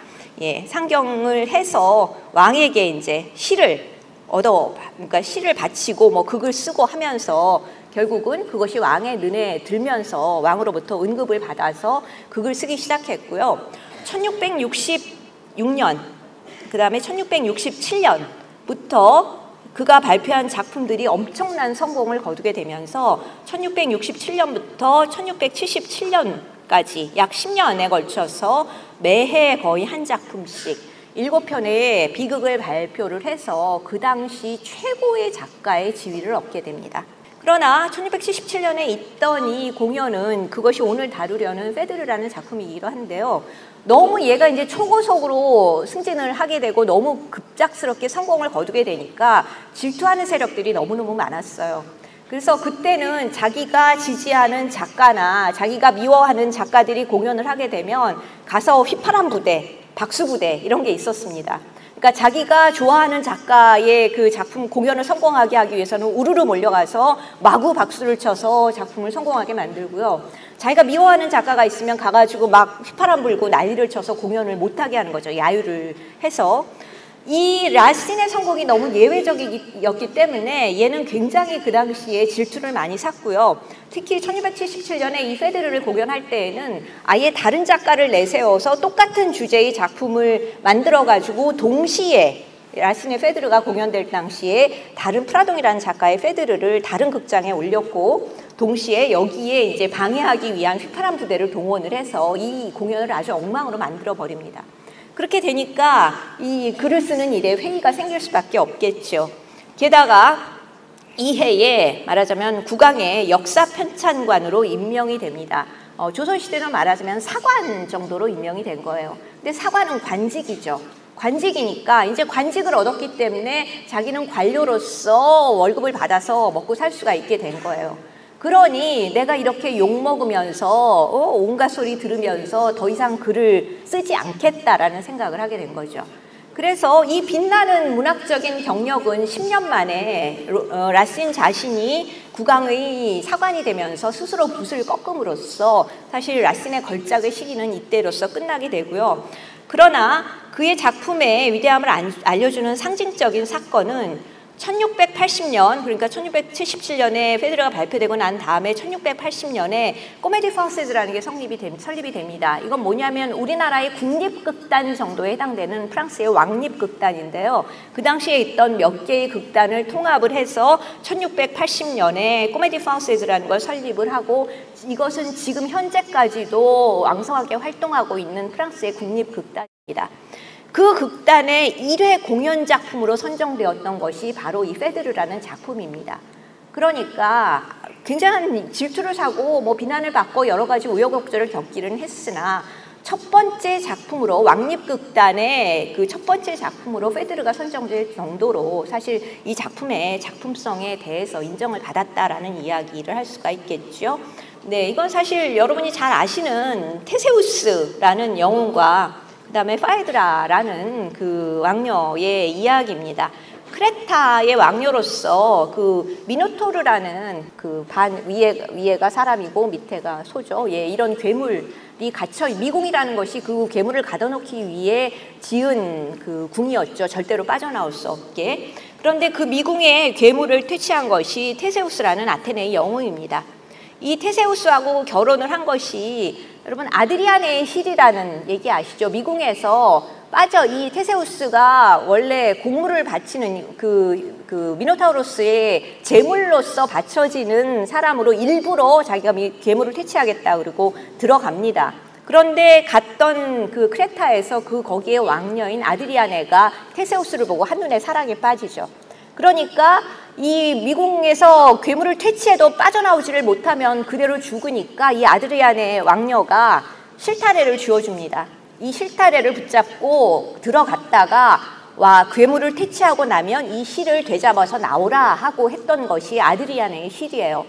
상경을 해서 왕에게 이제 시를 그러니까 시를 바치고 뭐 극을 쓰고 하면서 결국은 그것이 왕의 눈에 들면서 왕으로부터 은급을 받아서 극을 쓰기 시작했고요. 1666년, 그 다음에 1667년부터 그가 발표한 작품들이 엄청난 성공을 거두게 되면서 1667년부터 1677년까지 약 10년에 걸쳐서 매해 거의 한 작품씩 7편의 비극을 발표를 해서 그 당시 최고의 작가의 지위를 얻게 됩니다. 그러나 1677년에 있던 이 공연은 그것이 오늘 다루려는 페드르라는 작품이기도 한데요. 너무 얘가 이제 초고속으로 승진을 하게 되고 너무 급작스럽게 성공을 거두게 되니까 질투하는 세력들이 너무너무 많았어요. 그래서 그때는 자기가 지지하는 작가나 자기가 미워하는 작가들이 공연을 하게 되면 가서 휘파람 부대, 박수 부대 이런 게 있었습니다. 그러니까 자기가 좋아하는 작가의 그 작품 공연을 성공하게 하기 위해서는 우르르 몰려가서 마구 박수를 쳐서 작품을 성공하게 만들고요. 자기가 미워하는 작가가 있으면 가가지고 막 휘파람 불고 난리를 쳐서 공연을 못하게 하는 거죠. 야유를 해서. 이 라신의 성공이 너무 예외적이었기 때문에 얘는 굉장히 그 당시에 질투를 많이 샀고요. 특히 1677년에 이 페드르를 공연할 때에는 아예 다른 작가를 내세워서 똑같은 주제의 작품을 만들어가지고 동시에 라신의 페드르가 공연될 당시에 다른 프라동이라는 작가의 페드르를 다른 극장에 올렸고 동시에 여기에 이제 방해하기 위한 휘파람 부대를 동원을 해서 이 공연을 아주 엉망으로 만들어 버립니다. 그렇게 되니까 이 글을 쓰는 일에 회의가 생길 수밖에 없겠죠. 게다가 이 해에 말하자면 국왕의 역사편찬관으로 임명이 됩니다. 조선시대로 말하자면 사관 정도로 임명이 된 거예요. 근데 사관은 관직이죠. 관직이니까 이제 관직을 얻었기 때문에 자기는 관료로서 월급을 받아서 먹고 살 수가 있게 된 거예요. 그러니 내가 이렇게 욕먹으면서 온갖 소리 들으면서 더 이상 글을 쓰지 않겠다라는 생각을 하게 된 거죠. 그래서 이 빛나는 문학적인 경력은 10년 만에 라신 자신이 국왕의 사관이 되면서 스스로 붓을 꺾음으로써 사실 라신의 걸작의 시기는 이때로서 끝나게 되고요. 그러나 그의 작품의 위대함을 알려주는 상징적인 사건은 1680년, 그러니까 1677년에 페드르가 발표되고 난 다음에 1680년에 코메디 프랑세즈라는 게 설립이 됩니다. 이건 뭐냐면 우리나라의 국립극단 정도에 해당되는 프랑스의 왕립극단인데요. 그 당시에 있던 몇 개의 극단을 통합을 해서 1680년에 코메디 프랑세즈라는 걸 설립을 하고 이것은 지금 현재까지도 왕성하게 활동하고 있는 프랑스의 국립극단입니다. 그 극단의 1회 공연 작품으로 선정되었던 것이 바로 이 페드르라는 작품입니다. 그러니까 굉장한 질투를 사고 뭐 비난을 받고 여러 가지 우여곡절을 겪기는 했으나 첫 번째 작품으로 왕립극단의 그 첫 번째 작품으로 페드르가 선정될 정도로 사실 이 작품의 작품성에 대해서 인정을 받았다라는 이야기를 할 수가 있겠죠. 네, 이건 사실 여러분이 잘 아시는 테세우스라는 영웅과 그 다음에 파에드라라는 그 왕녀의 이야기입니다. 크레타의 왕녀로서 그 미노토르라는 그 위에가 사람이고 밑에가 소죠. 이런 괴물이 갇혀 미궁이라는 것이 그 괴물을 가둬놓기 위해 지은 그 궁이었죠. 절대로 빠져나올 수 없게. 그런데 그 미궁의 괴물을 퇴치한 것이 테세우스라는 아테네의 영웅입니다. 이 테세우스하고 결혼을 한 것이 여러분 아드리아네의 실이라는 얘기 아시죠? 미궁에서 이 테세우스가 원래 곡물을 바치는 그 미노타우로스의 제물로서 바쳐지는 사람으로 일부러 자기가 괴물을 퇴치하겠다 그러고 들어갑니다. 그런데 갔던 그 크레타에서 거기에 왕녀인 아드리아네가 테세우스를 보고 한눈에 사랑에 빠지죠. 그러니까 이 미궁에서 괴물을 퇴치해도 빠져나오지를 못하면 그대로 죽으니까 이 아드리아네 왕녀가 실타래를 쥐어줍니다. 이 실타래를 붙잡고 들어갔다가 와 괴물을 퇴치하고 나면 이 실을 되잡아서 나오라 하고 했던 것이 아드리아네의 실이에요.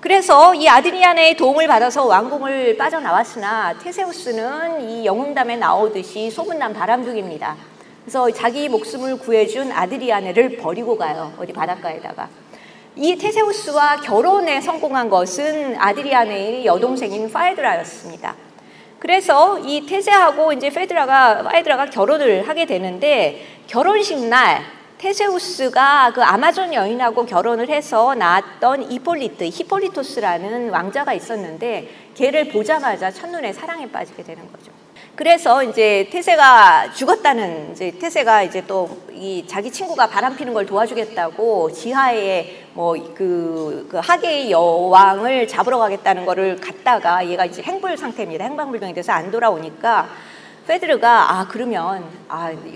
그래서 이 아드리아네의 도움을 받아서 왕궁을 빠져나왔으나 테세우스는 이 영웅담에 나오듯이 소문난 바람둥이입니다. 그래서 자기 목숨을 구해준 아드리아네를 버리고 가요. 어디 바닷가에다가. 이 테세우스와 결혼에 성공한 것은 아드리아네의 여동생인 파에드라였습니다. 그래서 이 테세하고 이제 파에드라가 결혼을 하게 되는데 결혼식 날 테세우스가 그 아마존 여인하고 결혼을 해서 낳았던 히폴리토스라는 왕자가 있었는데 걔를 보자마자 첫눈에 사랑에 빠지게 되는 거죠. 그래서 이제 테세가 죽었다는 테세가 이제 또 이 자기 친구가 바람 피는 걸 도와주겠다고 지하에 뭐 그 하계의 여왕을 잡으러 가겠다는 거를 갔다가 얘가 이제 행불 상태입니다. 행방불명이 돼서 안 돌아오니까 페드르가 그러면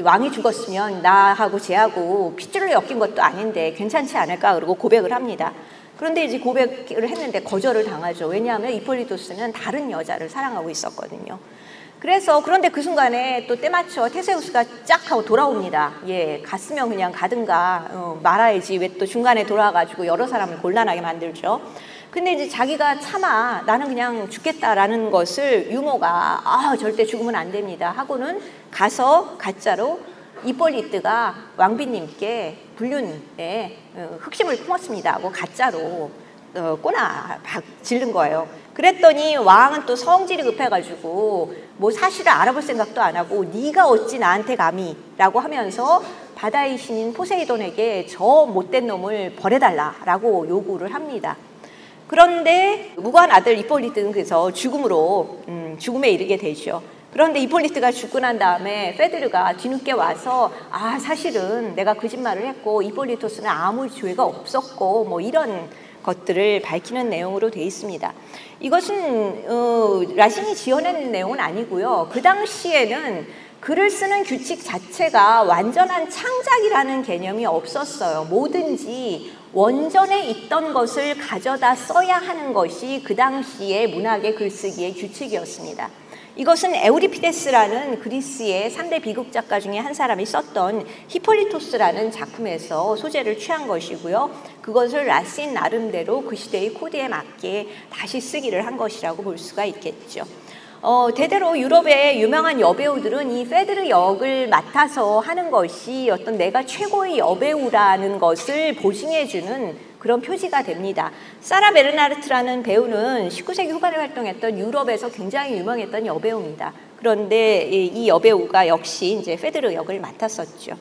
왕이 죽었으면 나하고 쟤하고 핏줄로 엮인 것도 아닌데 괜찮지 않을까 그러고 고백을 합니다. 그런데 이제 고백을 했는데 거절을 당하죠. 왜냐하면 히폴리토스는 다른 여자를 사랑하고 있었거든요. 그런데 그 순간에 또 때맞춰 테세우스가 쫙 하고 돌아옵니다. 예, 갔으면 그냥 가든가 말아야지 왜 또 중간에 돌아와가지고 여러 사람을 곤란하게 만들죠. 근데 이제 자기가 차마 나는 그냥 죽겠다라는 것을 유모가 절대 죽으면 안 됩니다 하고는 가서 가짜로 이폴리트가 왕비님께 불륜에 흑심을 품었습니다 하고 가짜로 꼬나 지른 거예요. 그랬더니 왕은 또 성질이 급해가지고 뭐 사실을 알아볼 생각도 안 하고 네가 어찌 나한테 감히 라고 하면서 바다의 신인 포세이돈에게 저 못된 놈을 벌해달라라고 요구를 합니다. 그런데 무고한 아들 히폴리트는 그래서 죽음에 이르게 되죠. 그런데 히폴리트가 죽고 난 다음에 페드르가 뒤늦게 와서 사실은 내가 거짓말을 했고 히폴리토스는 아무 죄가 없었고 뭐 이런 것들을 밝히는 내용으로 되어 있습니다. 이것은 라신이 지어낸 내용은 아니고요. 그 당시에는 글을 쓰는 규칙 자체가 완전한 창작이라는 개념이 없었어요. 뭐든지 원전에 있던 것을 가져다 써야 하는 것이 그 당시의 문학의 글쓰기의 규칙이었습니다. 이것은 에우리피데스라는 그리스의 3대 비극 작가 중에 한 사람이 썼던 히폴리토스라는 작품에서 소재를 취한 것이고요. 그것을 라신 나름대로 그 시대의 코드에 맞게 다시 쓰기를 한 것이라고 볼 수가 있겠죠. 대대로 유럽의 유명한 여배우들은 이 페드르 역을 맡아서 하는 것이 어떤 내가 최고의 여배우라는 것을 보증해주는 그런 표지가 됩니다. 사라 베르나르트라는 배우는 19세기 후반에 활동했던 유럽에서 굉장히 유명했던 여배우입니다. 그런데 이 여배우가 역시 이제 페드르 역을 맡았었죠.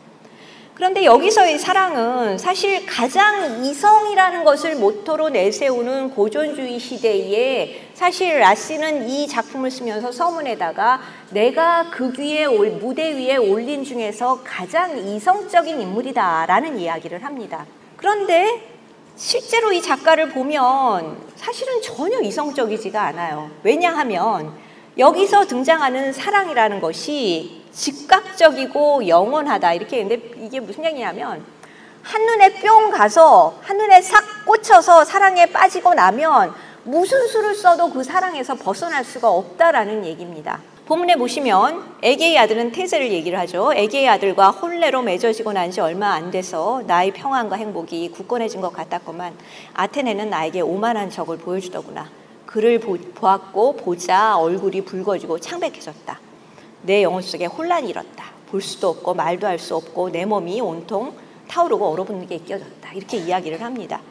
그런데 여기서의 사랑은 사실 가장 이성이라는 것을 모토로 내세우는 고전주의 시대에 사실 라신은 이 작품을 쓰면서 서문에다가 내가 그 무대 위에 올린 중에서 가장 이성적인 인물이다라는 이야기를 합니다. 그런데 실제로 이 작가를 보면 사실은 전혀 이성적이지가 않아요. 왜냐하면 여기서 등장하는 사랑이라는 것이 즉각적이고 영원하다 이렇게 했는데 이게 무슨 얘기냐면 한눈에 뿅 가서 한눈에 싹 꽂혀서 사랑에 빠지고 나면 무슨 수를 써도 그 사랑에서 벗어날 수가 없다라는 얘기입니다. 본문에 보시면 에게의 아들은 테세를 얘기를 하죠. 에게의 아들과 혼례로 맺어지고 난 지 얼마 안 돼서 나의 평안과 행복이 굳건해진 것 같았구만. 아테네는 나에게 오만한 적을 보여주더구나. 그를 보았고 보자 얼굴이 붉어지고 창백해졌다. 내 영혼 속에 혼란이 일었다. 볼 수도 없고 말도 할 수 없고 내 몸이 온통 타오르고 얼어붙는 게 느껴졌다. 이렇게 이야기를 합니다.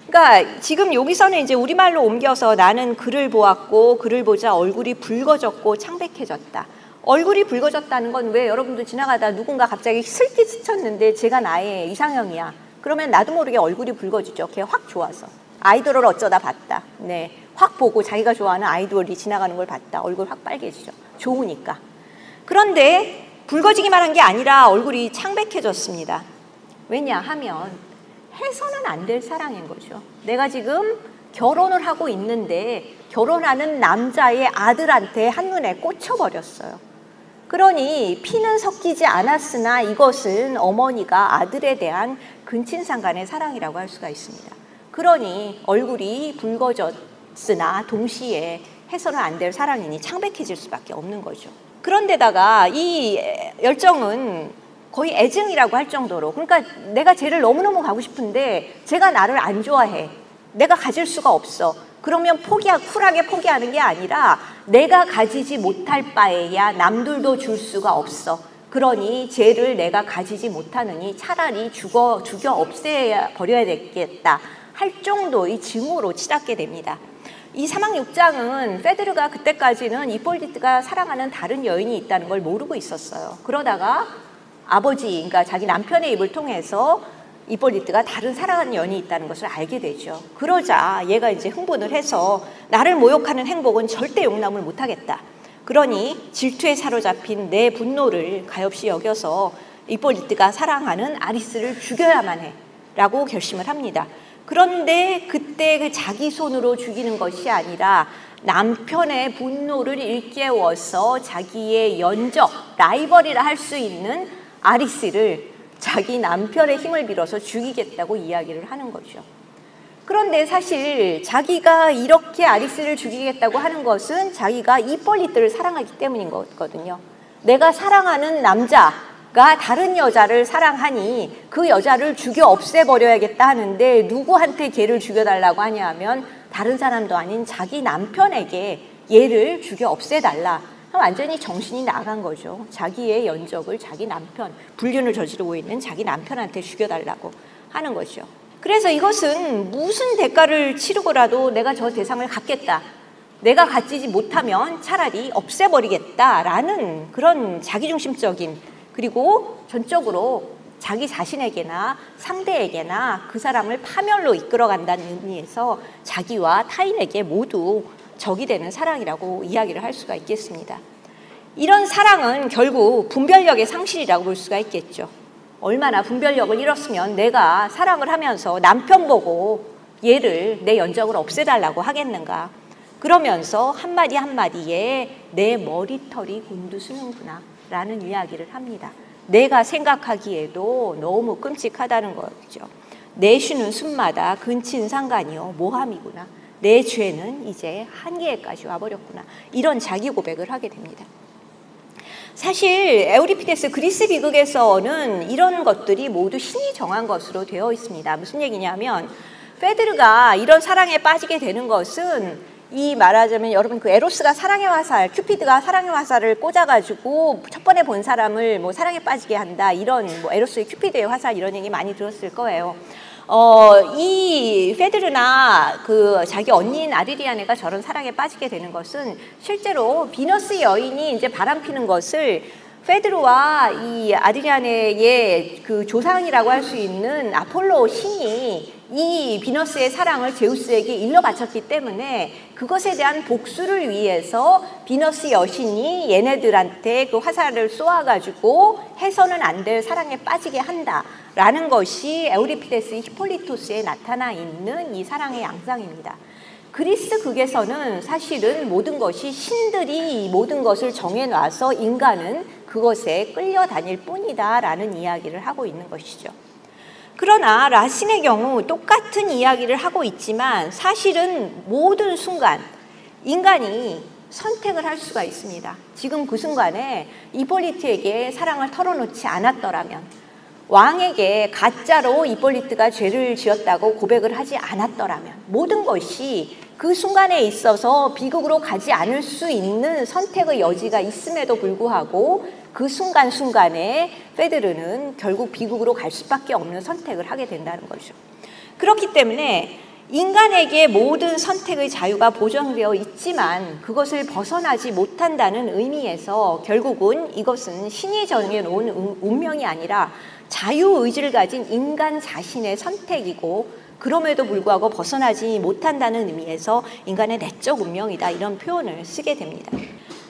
그러니까 지금 여기서는 이제 우리말로 옮겨서 나는 그를 보았고 그를 보자 얼굴이 붉어졌고 창백해졌다. 얼굴이 붉어졌다는 건 왜 여러분도 지나가다 누군가 갑자기 슬기 스쳤는데 제가 나의 이상형이야. 그러면 나도 모르게 얼굴이 붉어지죠. 걔 확 좋아서. 아이돌을 어쩌다 봤다. 네, 확 보고 자기가 좋아하는 아이돌이 지나가는 걸 봤다. 얼굴 확 빨개지죠. 좋으니까. 그런데 붉어지기만 한 게 아니라 얼굴이 창백해졌습니다. 왜냐하면 해서는 안 될 사랑인 거죠. 내가 지금 결혼을 하고 있는데 결혼하는 남자의 아들한테 한눈에 꽂혀버렸어요. 그러니 피는 섞이지 않았으나 이것은 어머니가 아들에 대한 근친상간의 사랑이라고 할 수가 있습니다. 그러니 얼굴이 붉어졌으나 동시에 해서는 안 될 사랑이니 창백해질 수밖에 없는 거죠. 그런데다가 이 열정은 거의 애증이라고 할 정도로, 그러니까 내가 쟤를 너무너무 가고 싶은데 쟤가 나를 안 좋아해. 내가 가질 수가 없어. 그러면 쿨하게 포기하는 게 아니라 내가 가지지 못할 바에야 남들도 줄 수가 없어. 그러니 쟤를 내가 가지지 못하느니 차라리 죽여 없애버려야 되겠다 할 정도의 증오로 치닫게 됩니다. 이 사막 6장은 페드르가 그때까지는 이폴리트가 사랑하는 다른 여인이 있다는 걸 모르고 있었어요. 그러다가 아버지, 그러니까 자기 남편의 입을 통해서 이폴리트가 다른 사랑하는 여인이 있다는 것을 알게 되죠. 그러자 얘가 이제 흥분을 해서 나를 모욕하는 행복은 절대 용납을 못하겠다. 그러니 질투에 사로잡힌 내 분노를 가엾이 여겨서 이폴리트가 사랑하는 아리스를 죽여야만 해 라고 결심을 합니다. 그런데 그때 그 자기 손으로 죽이는 것이 아니라 남편의 분노를 일깨워서 자기의 연적, 라이벌이라 할 수 있는 아리스를 자기 남편의 힘을 빌어서 죽이겠다고 이야기를 하는 거죠. 그런데 사실 자기가 이렇게 아리스를 죽이겠다고 하는 것은 자기가 이폴리트를 사랑하기 때문인 거거든요. 내가 사랑하는 남자가 다른 여자를 사랑하니 그 여자를 죽여 없애버려야겠다 하는데 누구한테 걔를 죽여달라고 하냐면 다른 사람도 아닌 자기 남편에게 얘를 죽여 없애달라. 완전히 정신이 나간 거죠. 자기의 연적을 자기 남편, 불륜을 저지르고 있는 자기 남편한테 죽여달라고 하는 거죠. 그래서 이것은 무슨 대가를 치르고라도 내가 저 대상을 갖겠다. 내가 갖지 못하면 차라리 없애버리겠다라는 그런 자기중심적인, 그리고 전적으로 자기 자신에게나 상대에게나 그 사람을 파멸로 이끌어간다는 의미에서 자기와 타인에게 모두 적이 되는 사랑이라고 이야기를 할 수가 있겠습니다. 이런 사랑은 결국 분별력의 상실이라고 볼 수가 있겠죠. 얼마나 분별력을 잃었으면 내가 사랑을 하면서 남편 보고 얘를 내 연적을 없애달라고 하겠는가. 그러면서 한마디 한마디에 내 머리털이 곤두서는구나 라는 이야기를 합니다. 내가 생각하기에도 너무 끔찍하다는 거죠. 내 쉬는 숨마다 근친 상간이요 모함이구나. 내 죄는 이제 한계에까지 와버렸구나. 이런 자기 고백을 하게 됩니다. 사실 에우리피데스 그리스 비극에서는 이런 것들이 모두 신이 정한 것으로 되어 있습니다. 무슨 얘기냐면 페드르가 이런 사랑에 빠지게 되는 것은 이 말하자면 여러분 그 에로스가 사랑의 화살, 큐피드가 사랑의 화살을 꽂아가지고 첫 번에 본 사람을 뭐 사랑에 빠지게 한다 이런 뭐 에로스의 큐피드의 화살 이런 얘기 많이 들었을 거예요. 이 페드르나 그 자기 언니인 아리리아네가 저런 사랑에 빠지게 되는 것은 실제로 비너스 여인이 이제 바람피는 것을 페드로와 이 아리리아네의 그 조상이라고 할 수 있는 아폴로 신이 이 비너스의 사랑을 제우스에게 일러 바쳤기 때문에 그것에 대한 복수를 위해서 비너스 여신이 얘네들한테 그 화살을 쏘아가지고 해서는 안 될 사랑에 빠지게 한다라는 것이 에우리피데스 히폴리토스에 나타나 있는 이 사랑의 양상입니다. 그리스 극에서는 사실은 모든 것이 신들이 모든 것을 정해놔서 인간은 그것에 끌려다닐 뿐이다라는 이야기를 하고 있는 것이죠. 그러나 라신의 경우 똑같은 이야기를 하고 있지만 사실은 모든 순간 인간이 선택을 할 수가 있습니다. 지금 그 순간에 이폴리트에게 사랑을 털어놓지 않았더라면, 왕에게 가짜로 이폴리트가 죄를 지었다고 고백을 하지 않았더라면, 모든 것이 그 순간에 있어서 비극으로 가지 않을 수 있는 선택의 여지가 있음에도 불구하고 그 순간순간에 페드르는 결국 비극으로 갈 수밖에 없는 선택을 하게 된다는 거죠. 그렇기 때문에 인간에게 모든 선택의 자유가 보장되어 있지만 그것을 벗어나지 못한다는 의미에서 결국은 이것은 신이 정해놓은 운명이 아니라 자유의지를 가진 인간 자신의 선택이고 그럼에도 불구하고 벗어나지 못한다는 의미에서 인간의 내적 운명이다 이런 표현을 쓰게 됩니다.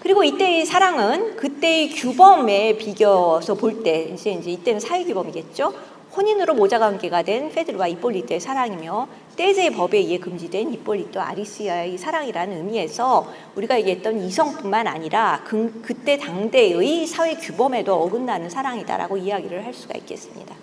그리고 이때의 사랑은 그때의 규범에 비교해서 볼 때 이제 이때는 사회 규범이겠죠. 혼인으로 모자관계가 된 페드로와 이폴리토의 사랑이며 떼제의 법에 의해 금지된 이폴리토 아리시아의 사랑이라는 의미에서 우리가 얘기했던 이성뿐만 아니라 그때 당대의 사회 규범에도 어긋나는 사랑이다라고 이야기를 할 수가 있겠습니다.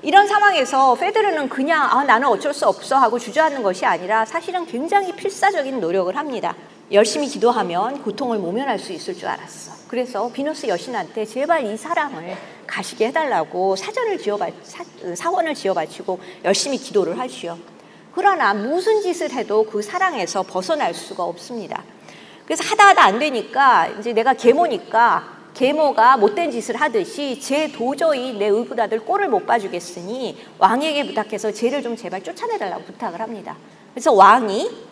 이런 상황에서 페드르는 그냥 나는 어쩔 수 없어 하고 주저앉는 것이 아니라 사실은 굉장히 필사적인 노력을 합니다. 열심히 기도하면 고통을 모면할 수 있을 줄 알았어. 그래서 비너스 여신한테 제발 이 사랑을 가시게 해달라고 사원을 지어바치고 열심히 기도를 하지요. 그러나 무슨 짓을 해도 그 사랑에서 벗어날 수가 없습니다. 그래서 하다 안 되니까 이제 내가 계모니까 계모가 못된 짓을 하듯이 쟤 도저히 내 의붓아들 꼴을 못 봐주겠으니 왕에게 부탁해서 쟤를 좀 제발 쫓아내달라고 부탁을 합니다. 그래서 왕이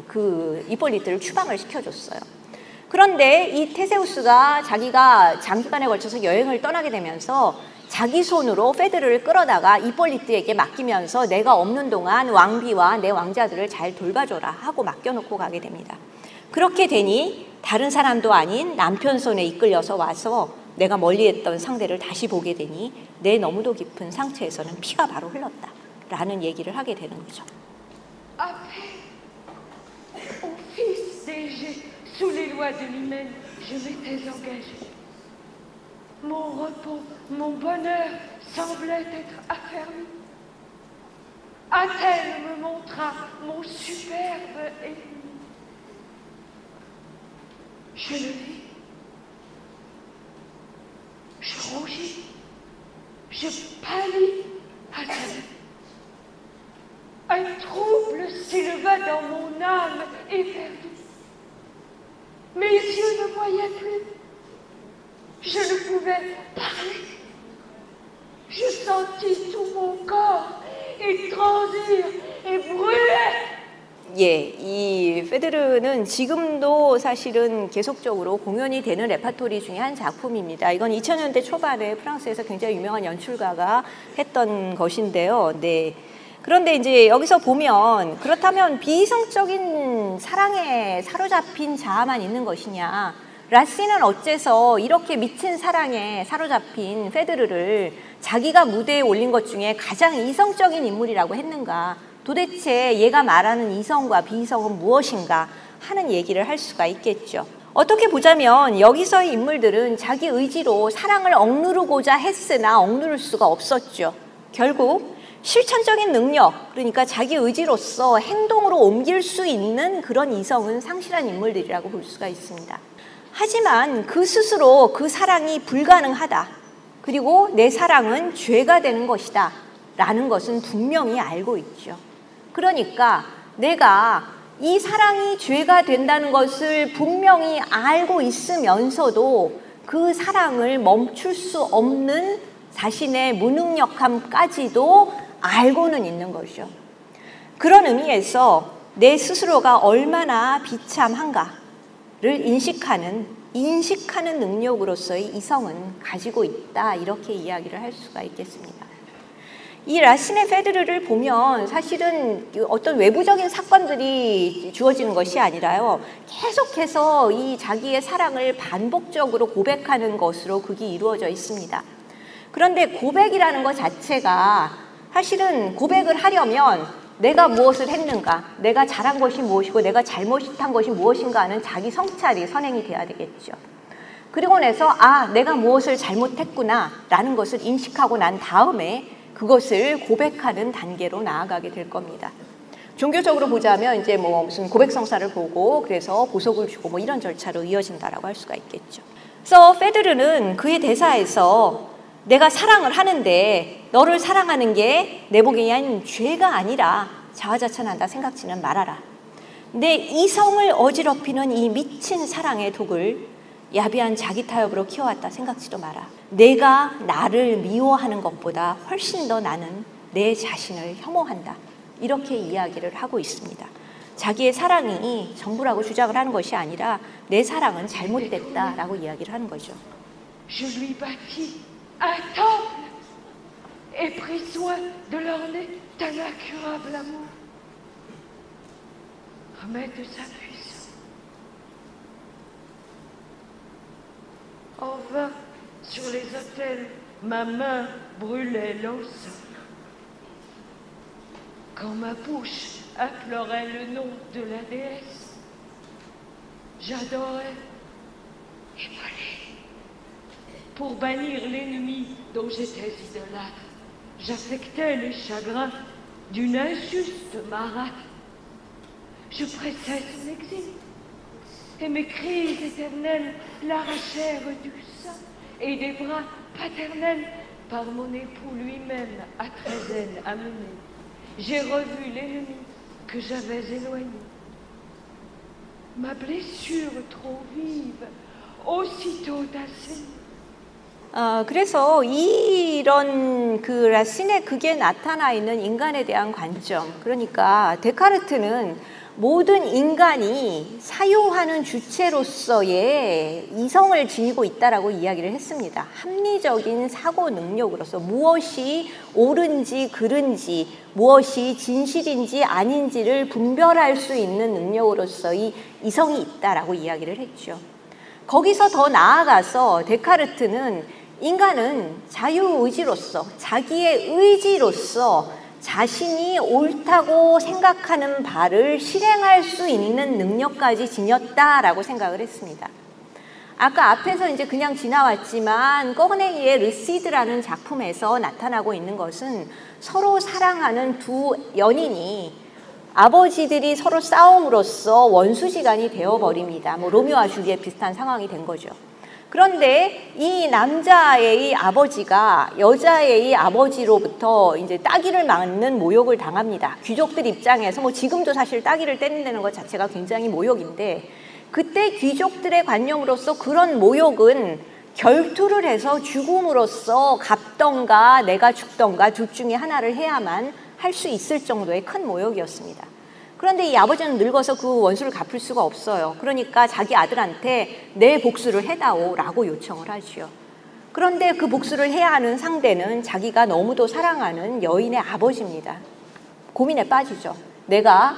그 이폴리트를 추방을 시켜줬어요. 그런데 이 테세우스가 자기가 장기간에 걸쳐서 여행을 떠나게 되면서 자기 손으로 페드르를 끌어다가 이폴리트에게 맡기면서 내가 없는 동안 왕비와 내 왕자들을 잘 돌봐줘라 하고 맡겨놓고 가게 됩니다. 그렇게 되니 다른 사람도 아닌 남편 손에 이끌려서 와서 내가 멀리했던 상대를 다시 보게 되니 내 너무도 깊은 상처에서는 피가 바로 흘렀다라는 얘기를 하게 되는 거죠. Au fils d'Égée, sous les lois de l'hymen, je m'étais engagée. Mon repos, mon bonheur semblaient être affermis. Athènes me montra mon superbe ennemi. Je le vis. Je rougis. Je pâlis à sa vue. Un trouble s'éleva dans mon âme éperdue. Mes yeux ne voyaient plus. Je ne pouvais parler. Je sentis tout mon corps étrandir et brûler. 예, 이 페드르는 지금도 사실은 계속적으로 공연이 되는 레파토리 중에 한 작품입니다. 이건 2000년대 초반에 프랑스에서 굉장히 유명한 연출가가 했던 것인데요. 네. 그런데 이제 여기서 보면 그렇다면 비이성적인 사랑에 사로잡힌 자아만 있는 것이냐? 라시는 어째서 이렇게 미친 사랑에 사로잡힌 페드르를 자기가 무대에 올린 것 중에 가장 이성적인 인물이라고 했는가? 도대체 얘가 말하는 이성과 비이성은 무엇인가 하는 얘기를 할 수가 있겠죠. 어떻게 보자면 여기서의 인물들은 자기 의지로 사랑을 억누르고자 했으나 억누를 수가 없었죠. 결국 실천적인 능력, 그러니까 자기 의지로서 행동으로 옮길 수 있는 그런 이성은 상실한 인물들이라고 볼 수가 있습니다. 하지만 그 스스로 그 사랑이 불가능하다. 그리고 내 사랑은 죄가 되는 것이다. 라는 것은 분명히 알고 있죠. 그러니까 내가 이 사랑이 죄가 된다는 것을 분명히 알고 있으면서도 그 사랑을 멈출 수 없는 자신의 무능력함까지도 알고는 있는 것이죠. 그런 의미에서 내 스스로가 얼마나 비참한가를 인식하는 능력으로서의 이성은 가지고 있다. 이렇게 이야기를 할 수가 있겠습니다. 이 라신의 페드르를 보면 사실은 어떤 외부적인 사건들이 주어지는 것이 아니라요. 계속해서 이 자기의 사랑을 반복적으로 고백하는 것으로 그게 이루어져 있습니다. 그런데 고백이라는 것 자체가 사실은 고백을 하려면 내가 무엇을 했는가, 내가 잘한 것이 무엇이고 내가 잘못한 것이 무엇인가 하는 자기 성찰이 선행이 돼야 되겠죠. 그리고 나서 내가 무엇을 잘못했구나 라는 것을 인식하고 난 다음에 그것을 고백하는 단계로 나아가게 될 겁니다. 종교적으로 보자면 이제 무슨 고백성사를 보고 그래서 보석을 주고 이런 절차로 이어진다라고 할 수가 있겠죠. 그래서 페드르는 그의 대사에서 내가 사랑을 하는데 너를 사랑하는 게 내 보기엔 죄가 아니라 자화자찬한다 생각지는 말아라. 내 이성을 어지럽히는 이 미친 사랑의 독을 야비한 자기 타협으로 키워왔다 생각지도 마라. 내가 나를 미워하는 것보다 훨씬 더 나는 내 자신을 혐오한다. 이렇게 이야기를 하고 있습니다. 자기의 사랑이 전부라고 주장을 하는 것이 아니라 내 사랑은 잘못됐다라고 이야기를 하는 거죠. Je lui bâtis un temple et pris soin de l'orner d'un incurable amour. Remets de sa puissance. En vain, sur les autels, ma main brûlait l'encens. Quand ma bouche implorait le nom de la déesse, j'adorais Hippolyte pour bannir l'ennemi dont j'étais idolâtre. J'affectais les chagrins d'une injuste marâtre. Je pressais son exil, et mes cris éternels l'arrachèrent du sein et des bras paternels par mon époux lui-même à Trézène amené. J'ai revu l'ennemi que j'avais éloigné. Ma blessure trop vive, aussitôt assaillie. 그래서 이런 그 라신의 극에 나타나 있는 인간에 대한 관점, 그러니까 데카르트는 모든 인간이 사유하는 주체로서의 이성을 지니고 있다라고 이야기를 했습니다. 합리적인 사고 능력으로서 무엇이 옳은지 그른지, 무엇이 진실인지 아닌지를 분별할 수 있는 능력으로서의 이성이 있다라고 이야기를 했죠. 거기서 더 나아가서 데카르트는 인간은 자유의지로서, 자기의 의지로서 자신이 옳다고 생각하는 바를 실행할 수 있는 능력까지 지녔다라고 생각을 했습니다. 아까 앞에서 이제 그냥 지나왔지만 꺼네이의 르시드라는 작품에서 나타나고 있는 것은 서로 사랑하는 두 연인이 아버지들이 서로 싸움으로써 원수지간이 되어버립니다. 뭐 로미오와 줄리엣 비슷한 상황이 된 거죠. 그런데 이 남자의 아버지가 여자의 아버지로부터 이제 따귀를 맞는 모욕을 당합니다. 귀족들 입장에서 뭐 지금도 사실 따귀를 때린다는 것 자체가 굉장히 모욕인데, 그때 귀족들의 관념으로서 그런 모욕은 결투를 해서 죽음으로써 갚던가 내가 죽던가 둘 중에 하나를 해야만 할 수 있을 정도의 큰 모욕이었습니다. 그런데 이 아버지는 늙어서 그 원수를 갚을 수가 없어요. 그러니까 자기 아들한테 내 복수를 해다오라고 요청을 하지요. 그런데 그 복수를 해야 하는 상대는 자기가 너무도 사랑하는 여인의 아버지입니다. 고민에 빠지죠. 내가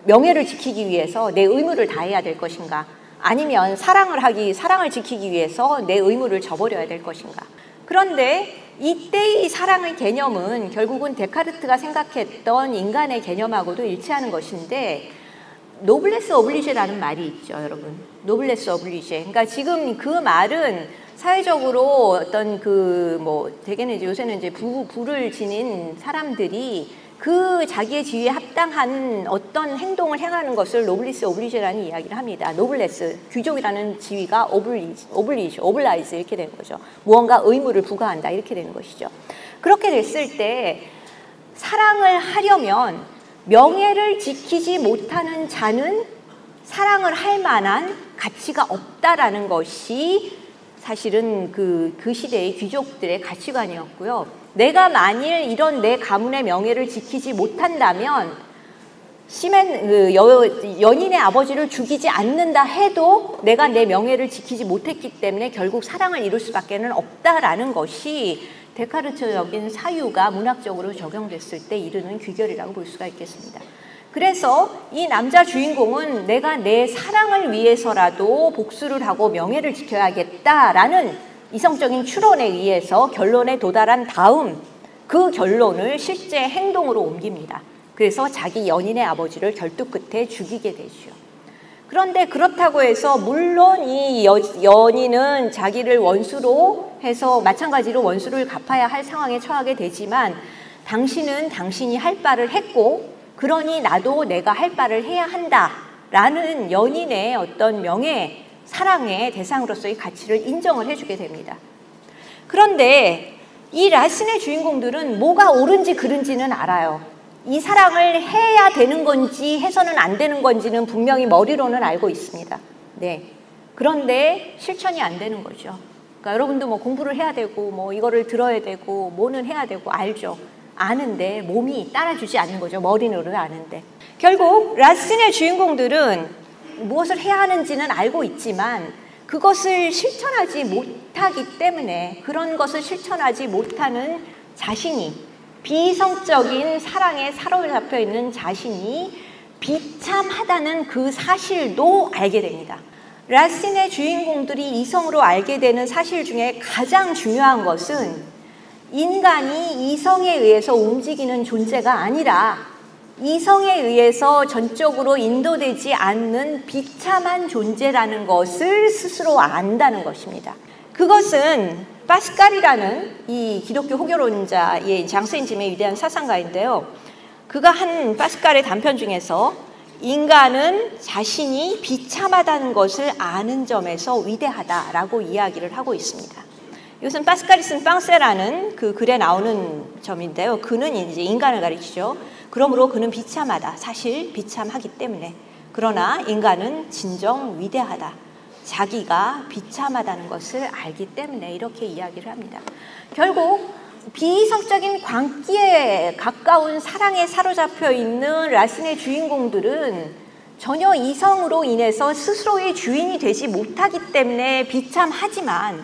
명예를 지키기 위해서 내 의무를 다해야 될 것인가, 아니면 사랑을 지키기 위해서 내 의무를 저버려야 될 것인가. 그런데 이때의 사랑의 개념은 결국은 데카르트가 생각했던 인간의 개념하고도 일치하는 것인데, 노블레스 오블리제라는 말이 있죠, 여러분. 노블레스 오블리제. 그러니까 지금 그 말은 사회적으로 어떤 대개는 이제 요새는 이제 부를 지닌 사람들이 그 자기의 지위에 합당한 어떤 행동을 행하는 것을 노블리스 오블리제라는 이야기를 합니다. 노블레스, 귀족이라는 지위가 오블라이즈 이렇게 되는 거죠. 무언가 의무를 부과한다 이렇게 되는 것이죠. 그렇게 됐을 때 사랑을 하려면 명예를 지키지 못하는 자는 사랑을 할 만한 가치가 없다라는 것이 사실은 그 시대의 귀족들의 가치관이었고요. 내가 만일 이런 내 가문의 명예를 지키지 못한다면 연인의 아버지를 죽이지 않는다 해도 내가 내 명예를 지키지 못했기 때문에 결국 사랑을 이룰 수밖에 없다라는 것이 데카르트적인 사유가 문학적으로 적용됐을 때 이르는 귀결이라고 볼 수가 있겠습니다. 그래서 이 남자 주인공은 내가 내 사랑을 위해서라도 복수를 하고 명예를 지켜야겠다라는 이성적인 추론에 의해서 결론에 도달한 다음 그 결론을 실제 행동으로 옮깁니다. 그래서 자기 연인의 아버지를 결투 끝에 죽이게 되죠. 그런데 그렇다고 해서 물론 이 연인은 자기를 원수로 해서 마찬가지로 원수를 갚아야 할 상황에 처하게 되지만, 당신은 당신이 할 바를 했고 그러니 나도 내가 할 바를 해야 한다라는 연인의 어떤 명예, 사랑의 대상으로서의 가치를 인정을 해주게 됩니다. 그런데 이 라신의 주인공들은 뭐가 옳은지 그른지는 알아요. 이 사랑을 해야 되는 건지 해서는 안 되는 건지는 분명히 머리로는 알고 있습니다. 네. 그런데 실천이 안 되는 거죠. 그러니까 여러분도 뭐 공부를 해야 되고 뭐 이거를 들어야 되고 뭐는 해야 되고 알죠. 아는데 몸이 따라주지 않는 거죠. 머리로는 아는데. 결국 라신의 주인공들은 무엇을 해야 하는지는 알고 있지만 그것을 실천하지 못하기 때문에, 그런 것을 실천하지 못하는 자신이, 비이성적인 사랑에 사로잡혀 있는 자신이 비참하다는 그 사실도 알게 됩니다. 라신의 주인공들이 이성으로 알게 되는 사실 중에 가장 중요한 것은 인간이 이성에 의해서 움직이는 존재가 아니라 이성에 의해서 전적으로 인도되지 않는 비참한 존재라는 것을 스스로 안다는 것입니다. 그것은 파스칼이라는 이 기독교 호교론자의 장세인즘의 위대한 사상가인데요. 그가 한 파스칼의 단편 중에서 인간은 자신이 비참하다는 것을 아는 점에서 위대하다라고 이야기를 하고 있습니다. 이것은 파스칼이 쓴 빵세라는 그 글에 나오는 점인데요. 그는 이제 인간을 가리키죠. 그러므로 그는 비참하다. 사실 비참하기 때문에. 그러나 인간은 진정 위대하다. 자기가 비참하다는 것을 알기 때문에 이렇게 이야기를 합니다. 결국 비이성적인 광기에 가까운 사랑에 사로잡혀 있는 라슨의 주인공들은 전혀 이성으로 인해서 스스로의 주인이 되지 못하기 때문에 비참하지만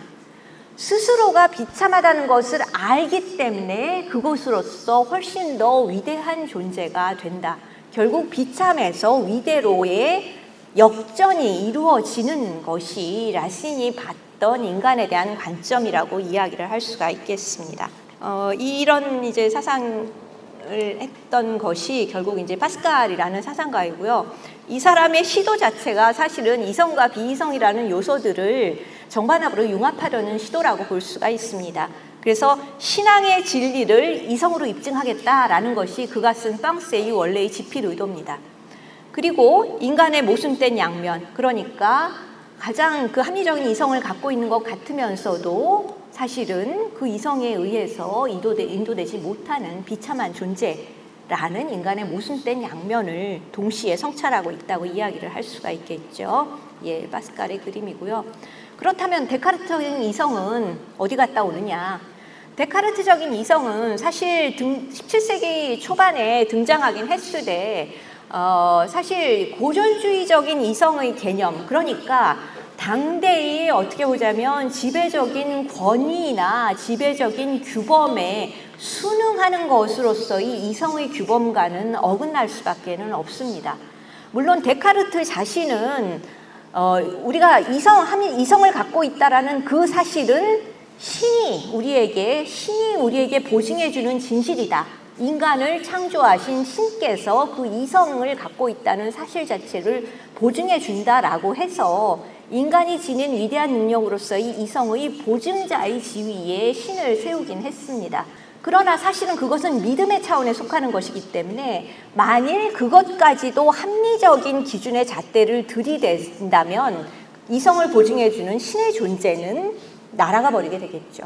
스스로가 비참하다는 것을 알기 때문에 그것으로서 훨씬 더 위대한 존재가 된다. 결국 비참에서 위대로의 역전이 이루어지는 것이 라슨이 봤던 인간에 대한 관점이라고 이야기를 할 수가 있겠습니다. 이런 이제 사상을 했던 것이 결국 이제 파스칼이라는 사상가이고요. 이 사람의 시도 자체가 사실은 이성과 비이성이라는 요소들을 정반합으로 융합하려는 시도라고 볼 수가 있습니다. 그래서 신앙의 진리를 이성으로 입증하겠다라는 것이 그가 쓴 빵세의 원래의 지필 의도입니다. 그리고 인간의 모순된 양면, 그러니까 가장 그 합리적인 이성을 갖고 있는 것 같으면서도 사실은 그 이성에 의해서 인도되지 못하는 비참한 존재라는 인간의 모순된 양면을 동시에 성찰하고 있다고 이야기를 할 수가 있겠죠. 예, 파스칼의 그림이고요. 그렇다면 데카르트적인 이성은 어디 갔다 오느냐? 데카르트적인 이성은 사실 17세기 초반에 등장하긴 했으되 사실 고전주의적인 이성의 개념, 그러니까 당대의 어떻게 보자면 지배적인 권위나 지배적인 규범에 순응하는 것으로서 이 이성의 규범과는 어긋날 수밖에는 없습니다. 물론 데카르트 자신은 우리가 이성을 갖고 있다라는 그 사실은 신이 우리에게 보증해주는 진실이다. 인간을 창조하신 신께서 그 이성을 갖고 있다는 사실 자체를 보증해 준다라고 해서 인간이 지닌 위대한 능력으로서 이 이성의 보증자의 지위에 신을 세우긴 했습니다. 그러나 사실은 그것은 믿음의 차원에 속하는 것이기 때문에 만일 그것까지도 합리적인 기준의 잣대를 들이댄다면 이성을 보증해 주는 신의 존재는 날아가 버리게 되겠죠.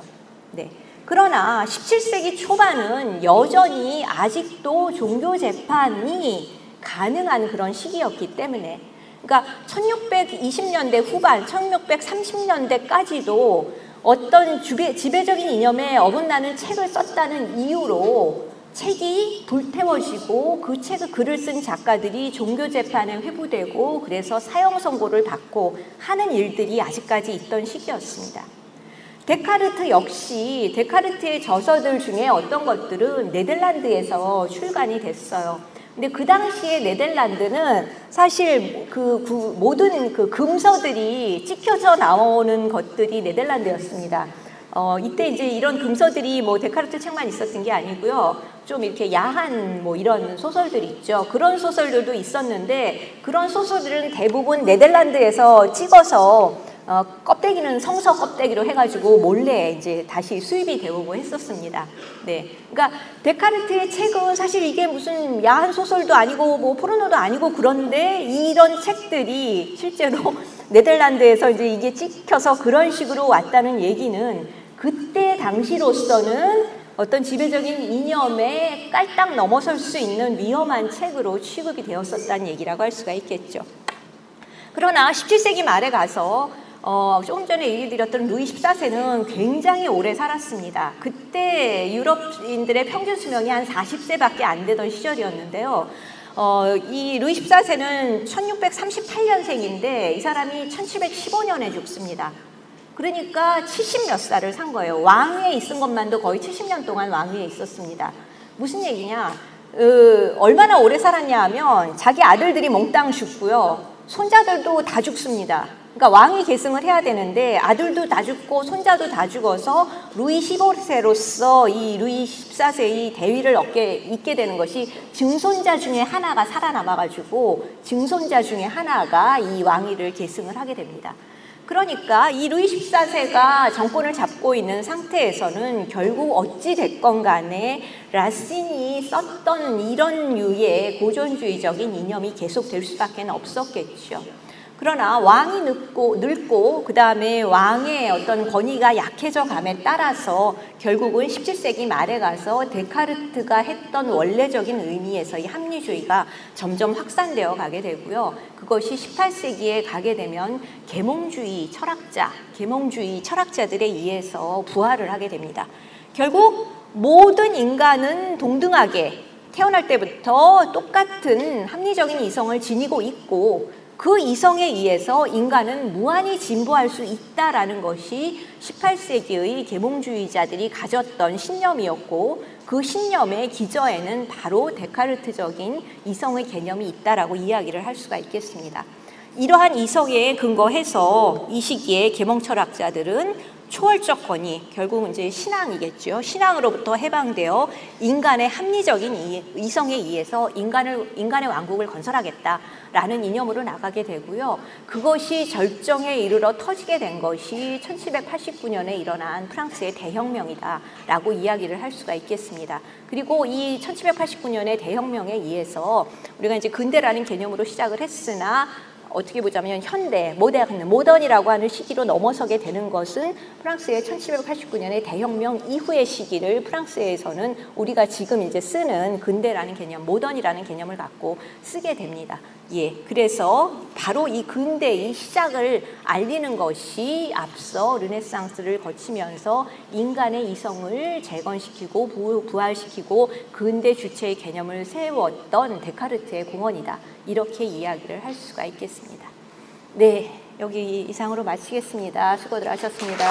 네. 그러나 17세기 초반은 여전히 아직도 종교 재판이 가능한 그런 시기였기 때문에, 그러니까 1620년대 후반, 1630년대까지도 어떤 지배적인 이념에 어긋나는 책을 썼다는 이유로 책이 불태워지고 그 글을 쓴 작가들이 종교 재판에 회부되고 그래서 사형 선고를 받고 하는 일들이 아직까지 있던 시기였습니다. 데카르트 역시 데카르트의 저서들 중에 어떤 것들은 네덜란드에서 출간이 됐어요. 근데 그 당시에 네덜란드는 사실 모든 그 금서들이 찍혀져 나오는 것들이 네덜란드였습니다. 이때 이제 이런 금서들이 뭐 데카르트 책만 있었던 게 아니고요. 좀 이렇게 야한 뭐 이런 소설들 있죠. 그런 소설들도 있었는데 그런 소설들은 대부분 네덜란드에서 찍어서 껍데기는 성서 껍데기로 해가지고 몰래 이제 다시 수입이 되고 했었습니다. 네, 그러니까 데카르트의 책은 사실 이게 무슨 야한 소설도 아니고 뭐 포르노도 아니고 그런데 이런 책들이 실제로 네덜란드에서 이제 이게 찍혀서 그런 식으로 왔다는 얘기는 그때 당시로서는 어떤 지배적인 이념에 깔딱 넘어설 수 있는 위험한 책으로 취급이 되었었다는 얘기라고 할 수가 있겠죠. 그러나 17세기 말에 가서 조금 전에 얘기 드렸던 루이 14세는 굉장히 오래 살았습니다. 그때 유럽인들의 평균 수명이 한 40세밖에 안 되던 시절이었는데요. 이 루이 14세는 1638년생인데 이 사람이 1715년에 죽습니다. 그러니까 70몇 살을 산 거예요. 왕위에 있은 것만도 거의 70년 동안 왕위에 있었습니다. 무슨 얘기냐? 얼마나 오래 살았냐 하면 자기 아들들이 몽땅 죽고요. 손자들도 다 죽습니다. 그러니까 왕이 계승을 해야 되는데 아들도 다 죽고 손자도 다 죽어서 루이 15세로서 이 루이 14세의 대위를 잇게 되는 것이 증손자 중에 하나가 살아남아가지고 증손자 중에 하나가 이 왕위를 계승을 하게 됩니다. 그러니까 이 루이 14세가 정권을 잡고 있는 상태에서는 결국 어찌 됐건 간에 라신이 썼던 이런 류의 고전주의적인 이념이 계속될 수밖에 없었겠죠. 그러나 왕이 늙고 그 다음에 왕의 어떤 권위가 약해져 감에 따라서 결국은 17세기 말에 가서 데카르트가 했던 원래적인 의미에서 이 합리주의가 점점 확산되어 가게 되고요. 그것이 18세기에 가게 되면 계몽주의 철학자들에 의해서 부활을 하게 됩니다. 결국 모든 인간은 동등하게 태어날 때부터 똑같은 합리적인 이성을 지니고 있고 그 이성에 의해서 인간은 무한히 진보할 수 있다라는 것이 18세기의 계몽주의자들이 가졌던 신념이었고 그 신념의 기저에는 바로 데카르트적인 이성의 개념이 있다라고 이야기를 할 수가 있겠습니다. 이러한 이성에 근거해서 이 시기에 계몽 철학자들은 초월적 권위, 결국은 이제 신앙이겠죠. 신앙으로부터 해방되어 인간의 합리적인 이성에 의해서 인간의 왕국을 건설하겠다라는 이념으로 나가게 되고요. 그것이 절정에 이르러 터지게 된 것이 1789년에 일어난 프랑스의 대혁명이다라고 이야기를 할 수가 있겠습니다. 그리고 이 1789년의 대혁명에 의해서 우리가 이제 근대라는 개념으로 시작을 했으나 어떻게 보자면 현대, 모던이라고 하는 시기로 넘어서게 되는 것은 프랑스의 1789년의 대혁명 이후의 시기를 프랑스에서는 우리가 지금 이제 쓰는 근대라는 개념, 모던이라는 개념을 갖고 쓰게 됩니다. 그래서 바로 이 근대의 시작을 알리는 것이 앞서 르네상스를 거치면서 인간의 이성을 재건시키고 부활시키고 근대 주체의 개념을 세웠던 데카르트의 공헌이다. 이렇게 이야기를 할 수가 있겠습니다. 네, 여기 이상으로 마치겠습니다. 수고들 하셨습니다.